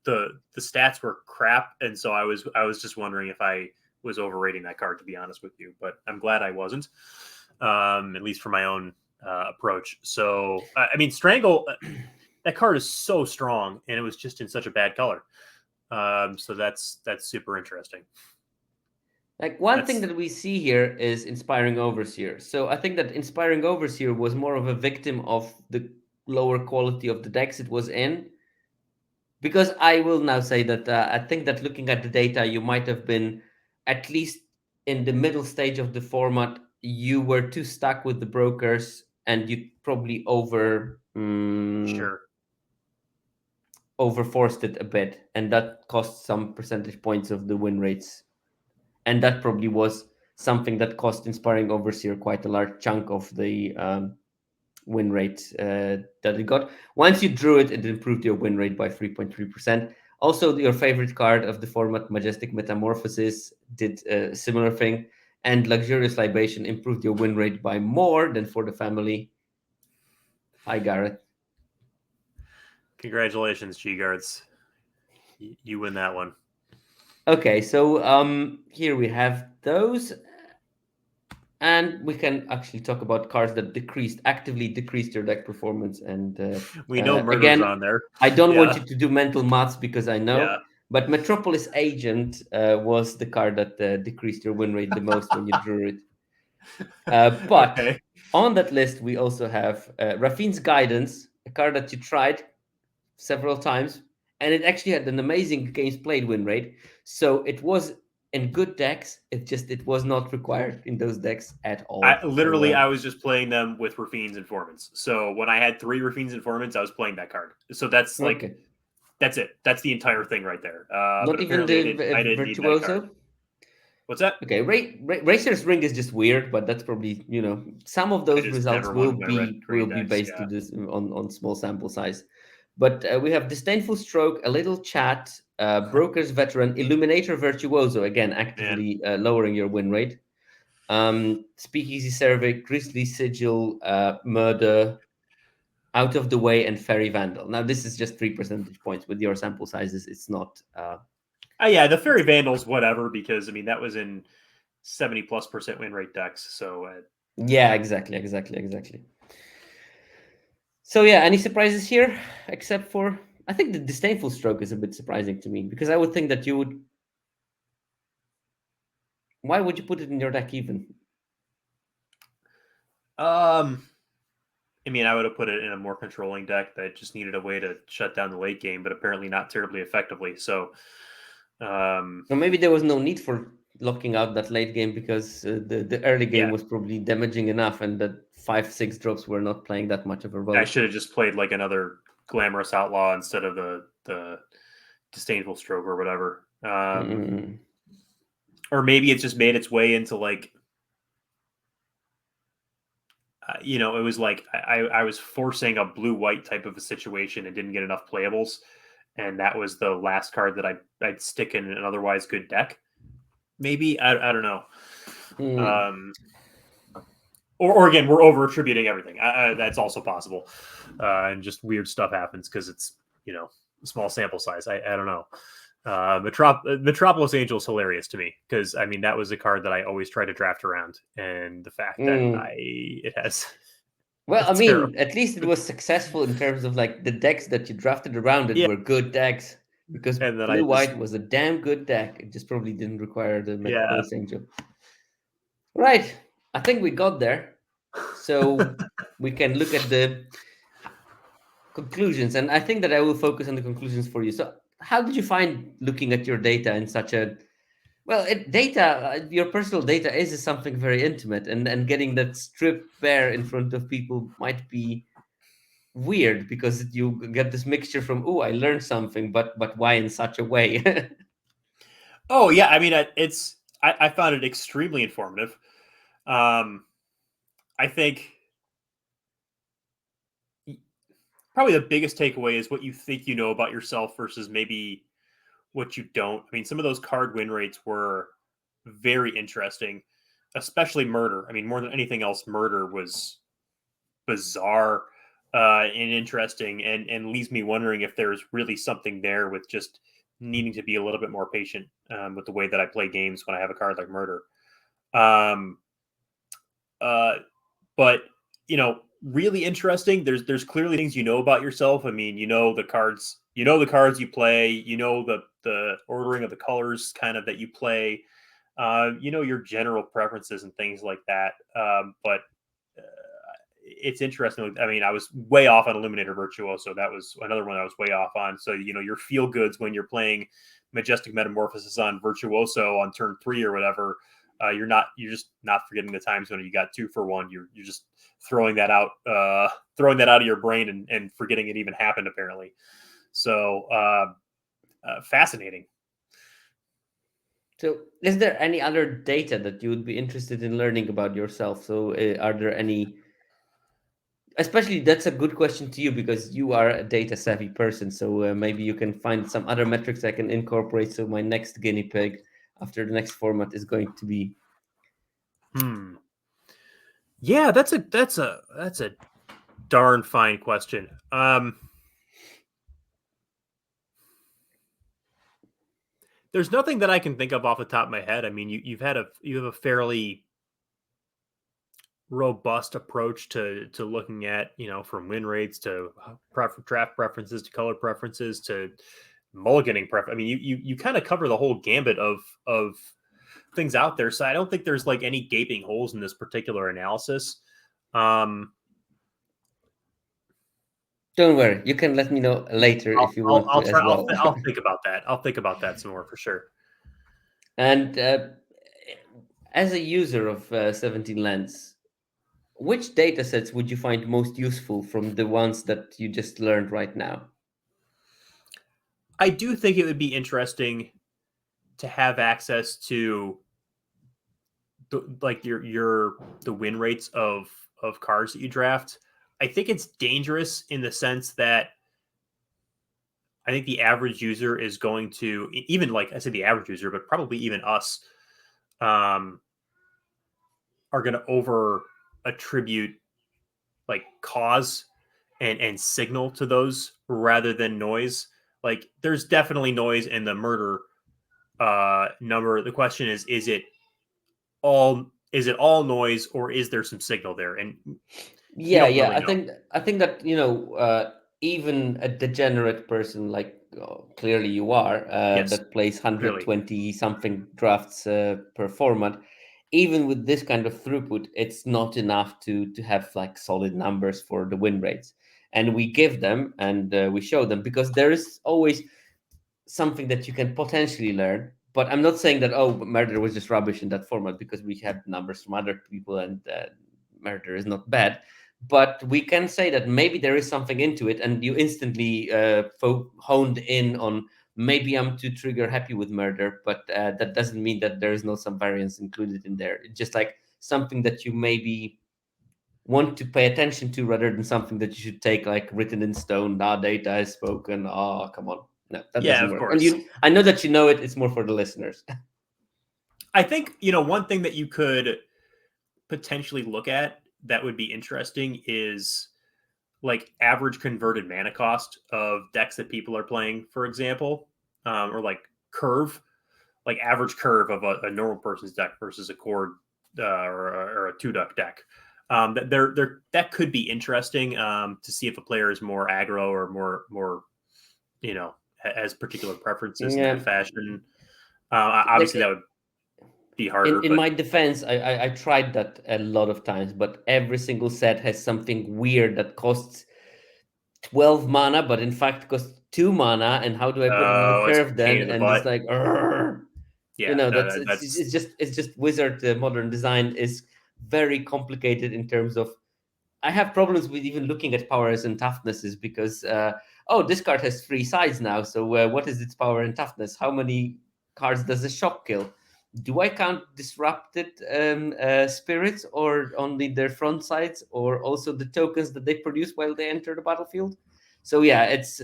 stats were crap, and so I was just wondering if I was overrating that card to be honest with you, but I'm glad I wasn't, at least for my own approach. So I mean, Strangle, that card is so strong, and it was just in such a bad color. So that's super interesting. Like one thing That's that we see here is Inspiring Overseer. So I think that Inspiring Overseer was more of a victim of the lower quality of the decks it was in. Because I will now say that I think that looking at the data, you might have been at least in the middle stage of the format. You were too stuck with the brokers, and you probably sure. overforced it a bit, and that cost some percentage points of the win rates. And that probably was something that cost Inspiring Overseer quite a large chunk of the win rate that it got. Once you drew it, it improved your win rate by 3.3%. Also, your favorite card of the format, Majestic Metamorphosis, did a similar thing. And Luxurious Libation improved your win rate by more than For the Family. Hi, Garrett. Congratulations, G Guards. You win that one. Okay, so here we have those, and we can actually talk about cards that actively decreased your deck performance. And We know murder's again, on there. I don't want Yeah. you to do mental maths because I know, Yeah. but Metropolis Agent was the card that decreased your win rate the most when you drew it. But Okay. on that list, we also have Rafine's Guidance, a card that you tried several times, and it actually had an amazing games played win rate. So it was in good decks. It was not required in those decks at all. So I was just playing them with Rafine's Informants. So when I had 3 Rafine's Informants, I was playing that card. So that's like okay, that's it. That's the entire thing right there. But not even apparently, the I didn't need that card. Virtuoso. What's that? Okay, Racer's Ring is just weird, but that's probably some of I those just results never wanted my red will green be decks. based to Yeah. this on small sample size. But we have Disdainful Stroke, A Little Chat, Broker's Veteran, Illuminator Virtuoso, again Man, actively lowering your win rate. Speakeasy Cervic, Grisly Sigil, Murder, Out of the Way, and Fairy Vandal. Now this is just 3 percentage points. With your sample sizes, it's not. yeah, the Fairy Vandals, whatever, because I mean that was in 70+% win rate decks. So Yeah, exactly. So yeah, any surprises here? Except for I think the Disdainful Stroke is a bit surprising to me because I would think that you would. Why would you put it in your deck even? um, I mean, I would have put it in a more controlling deck that just needed a way to shut down the late game, but apparently not terribly effectively. So, Or maybe there was no need for locking out that late game because the early game yeah, was probably damaging enough, and that 5 6 drops were not playing that much of a I role. should have just played like another glamorous outlaw instead of the disdainful stroke or whatever. Mm. Or maybe it's just made its way into like it was like I was forcing a blue white type of a situation and didn't get enough playables, and that was the last card that I'd stick in an otherwise good deck. Maybe I don't know. Mm. Um, or again, we're over attributing everything. That's also possible, and just weird stuff happens because it's small sample size. I don't know. Metropolis Angel is hilarious to me because I mean that was a card that I always try to draft around, and the fact that Mm. it has Well, I it's terrible. mean, at least it was successful in terms of like the decks that you drafted around it Yeah, were good decks because and then I Blue just White was a damn good deck. It just probably didn't require the yeah. Metropolis Angel. Right. I think we got there. So we can look at the conclusions. And I think that I will focus on the conclusions for you. So, how did you find looking at your data in such a data, your personal data is something very intimate, and getting that stripped bare in front of people might be weird because you get this mixture from, oh, I learned something, but why in such a way? Oh yeah, I mean I found it extremely informative. Um, I think probably the biggest takeaway is what you think you know about yourself versus maybe what you don't. I mean, some of those card win rates were very interesting, especially murder. I mean, more than anything else, murder was bizarre and interesting, and leaves me wondering if there's really something there with just needing to be a little bit more patient with the way that I play games when I have a card like murder. Um, uh, but really interesting. There's clearly things you know about yourself. I mean, the cards you play, the ordering of the colors kind of that you play, your general preferences and things like that. But it's interesting. I mean, I was way off on Illuminator Virtuoso. That was another one I was way off on. So, your feel goods when you're playing Majestic Metamorphosis on Virtuoso on turn 3 or whatever. You're just not forgetting the times when you got 2 for 1. You're just throwing that out of your brain and forgetting it even happened apparently. So fascinating. So, is there any other data that you would be interested in learning about yourself? So, are there any, especially that's a good question to you because you are a data savvy person. So, maybe you can find some other metrics I can incorporate. So, my next guinea pig after the next format is going to be. Yeah, that's a darn fine question. There's nothing that I can think of off the top of my head. I mean, you have a fairly robust approach to looking at, from win rates to draft preferences to color preferences to mulliganning preference. I mean, you kind of cover the whole gambit of things out there. So I don't think there's like any gaping holes in this particular analysis. Don't worry, you can let me know later if you want to I'll as try. well. I'll think about that. I'll think about that some more for sure. And as a user of 17 Lens, which data sets would you find most useful from the ones that you just learned right now? I do think it would be interesting to have access to the win rates of cards that you draft. I think it's dangerous in the sense that I think the average user is going to, even like I said, the average user, but probably even us, are going to over attribute like cause and signal to those rather than noise. Like there's definitely noise in the murder number. The question is it all noise or is there some signal there? And you don't Yeah. really know. I think that even a degenerate person like clearly you are Yes, that plays clearly. 120 something drafts per format. Even with this kind of throughput, it's not enough to have like solid numbers for the win rates. And we give them and we show them because there is always something that you can potentially learn. But I'm not saying that murder was just rubbish in that format because we had numbers from other people and murder is not bad. But we can say that maybe there is something into it, and you instantly honed in on maybe I'm too trigger happy with murder, but that doesn't mean that there is not some variance included in there. It's just like something that you maybe want to pay attention to rather than something that you should take like written in stone. Data is spoken. Oh, come on. No, that Yeah, doesn't of work. And course. I know that you know it. It's more for the listeners. I think, one thing that you could potentially look at that would be interesting is like average converted mana cost of decks that people are playing, for example, or like curve, like average curve of a normal person's deck versus a cord or a two duck deck. That could be interesting to see if a player is more aggro or more has particular preferences in that Yeah. fashion. Like Obviously, that would be harder, in but my defense, I tried that a lot of times, but every single set has something weird that costs 12 mana, but in fact costs 2 mana. And how do I put it in the it's a curve pain then? in the And it's butt. like, "Arrgh." Yeah, no, That's that's it's just Wizard modern design is very complicated in terms of I have problems with even looking at powers and toughnesses because this card has 3 sides now. So what is its power and toughness? How many cards does a shock kill? Do I count disrupted spirits or only their front sides or also the tokens that they produce while they enter the battlefield? So yeah, it's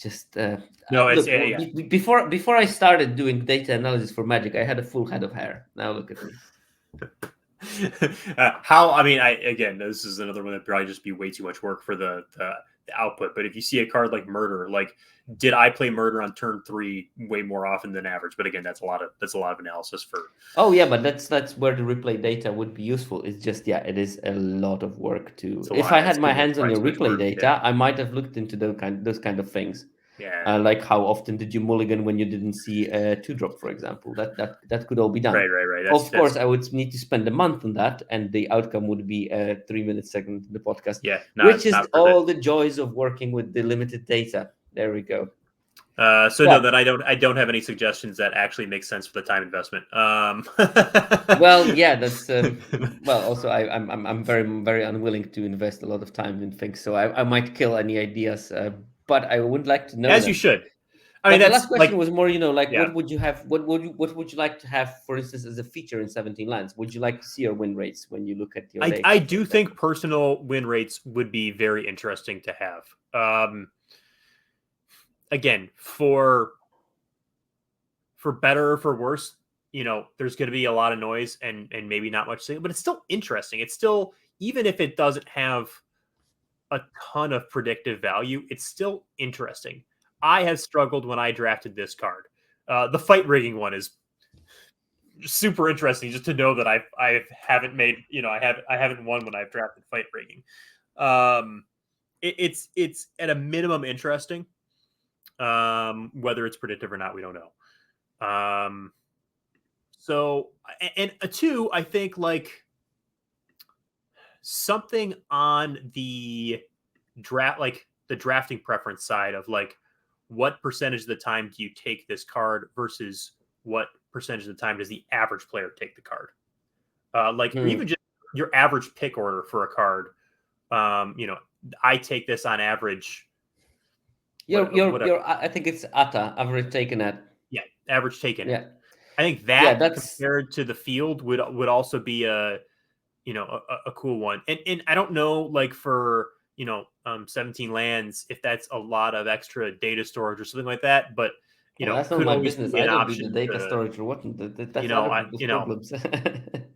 just no, it's look yeah. before I started doing data analysis for Magic, I had a full head of hair. Now look at me. I mean, again, this is another one that probably just be way too much work for the output. But if you see a card like Murder, like, did I play Murder on turn 3 way more often than average? But again, that's a lot of analysis for. Oh yeah, but that's where the replay data would be useful. It's just it is a lot of work to. It's a If lot. I had It's my going to be hands on quite your too much replay work. Yeah, data, I might have looked into those kind of things. yeah. Like how often did you mulligan when you didn't see a 2-drop, for example? That could all be done. Right. Of That's course, I would need to spend a month on that, and the outcome would be a 3-minute segment in the podcast, yeah, which not is not worth it. all the joys of working with the limited data. There we go. So no, But that I don't have any suggestions that actually make sense for the time investment. well, yeah, that's well. Also, I'm very unwilling to invest a lot of time in things, so I might kill any ideas, but I would like to know As you them. should. I mean, But the that's last question like, was more, like yeah. what would you have? What would you like to have, for instance, as a feature in 17 lands? Would you like to see your win rates when you look at your I data, for do think example? personal win rates would be very interesting to have. Again, for better or for worse, there's going to be a lot of noise and maybe not much signal, but it's still interesting. It's still, even if it doesn't have a ton of predictive value, it's still interesting. I have struggled when I drafted this card. The fight rigging one is super interesting, just to know that I haven't made, I haven't won when I've drafted fight rigging. It's at a minimum interesting. Whether it's predictive or not, we don't know. So, and a two, I think, like, something on the draft, like the drafting preference side of, like, what percentage of the time do you take this card versus what percentage of the time does the average player take the card? Like, or even just your average pick order for a card. I take this on average. Your I think it's ATA, average taken at. Yeah, average taken Yeah. at. I think Yeah, that that's compared to the field would also be a cool one. And I don't know, like, for 17 lands, if that's a lot of extra data storage or something like that, but well, that's not could my always business. be I an don't do the option data to, storage or what. That's other people's problems.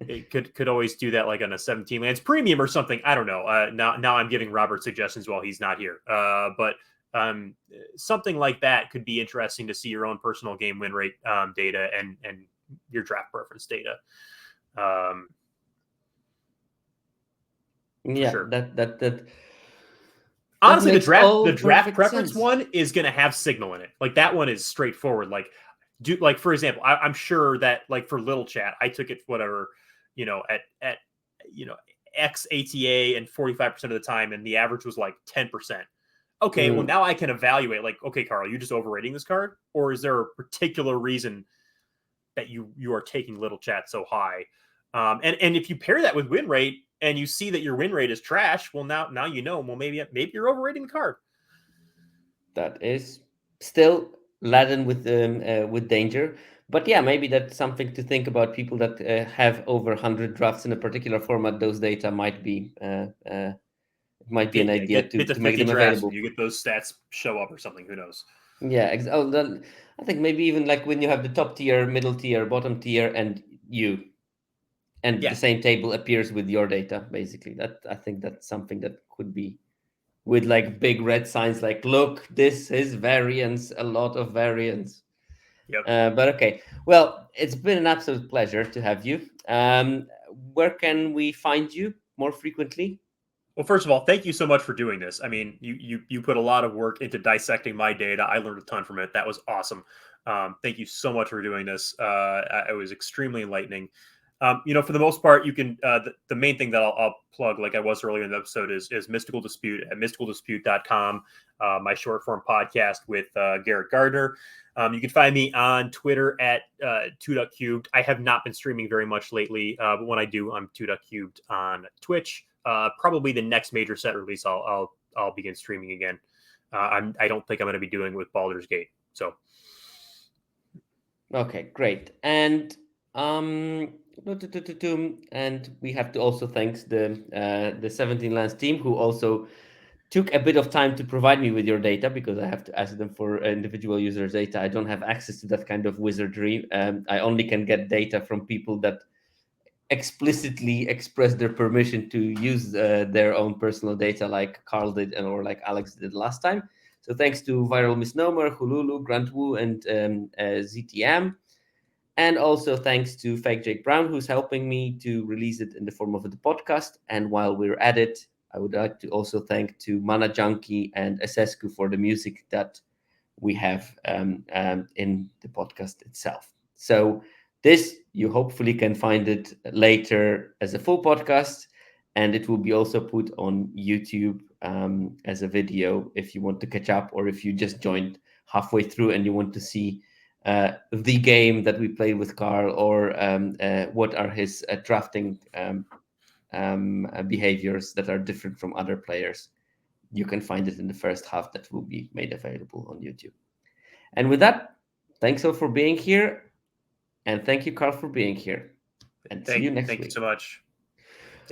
it could always do that, like on a 17 lands premium or something. I don't know. Now I'm giving Robert suggestions while he's not here. But something like that could be interesting to see your own personal game win rate data and your draft preference data. Yeah, sure. That Honestly, the makes draft all the draft perfect preference sense. one is going to have signal in it. Like, that one is straightforward. Like, for example, I'm sure that, like, for Little Chat, I took it whatever, at X ATA and 45% of the time, and the average was like 10%. Okay, well, now I can evaluate, like, okay, Carl, you just overrating this card, or is there a particular reason that you are taking Little Chat so high? And if you pair that with win rate, and you see that your win rate is trash, well, now well, maybe you're overrating the card. That is still laden with danger. But yeah, maybe that's something to think about. People that have over 100 drafts in a particular format, those data might be an idea Get to to make 50 them drafts and available. you get those stats show up or something. Who knows? Yeah, then I think maybe even like when you have the top tier, middle tier, bottom tier, and the Yeah. same table appears with your data, basically. That I think that's something that could be with like big red signs, like, look, this is variance, a lot of variance. Yep. But okay, well, it's been an absolute pleasure to have you. Where can we find you more frequently? Well, first of all, thank you so much for doing this. I mean, you put a lot of work into dissecting my data. I learned a ton from it. That was awesome. Thank you so much for doing this. It was extremely enlightening. For the most part, you can, the main thing that I'll plug, like I was earlier in the episode, is Mystical Dispute at mysticaldispute.com, my short form podcast with Garrett Gardner. You can find me on Twitter at twoduckcubed. I have not been streaming very much lately, but when I do, I'm twoduckcubed on Twitch. Probably the next major set release, I'll begin streaming again. I don't think I'm going to be doing with Baldur's Gate. So, Okay, great. And and we have to also thank the 17 Lands team, who also took a bit of time to provide me with your data, because I have to ask them for individual users' data. I don't have access to that kind of wizardry. I only can get data from people that explicitly express their permission to use their own personal data, like Carl did or like Alex did last time. So thanks to Viral Misnomer, Hululu, Grant Wu, and ZTM. And also thanks to Fake Jake Brown, who's helping me to release it in the form of the podcast. And while we're at it, I would like to also thank to Mana Junkie and Esescu for the music that we have in the podcast itself. So this, you hopefully can find it later as a full podcast, and it will be also put on YouTube as a video if you want to catch up, or if you just joined halfway through and you want to see the game that we played with Carl, or what are his drafting behaviors that are different from other players. You can find it in the first half that will be made available on YouTube. And with that, thanks all for being here. And thank you, Carl, for being here. And see you next thank you week. so much.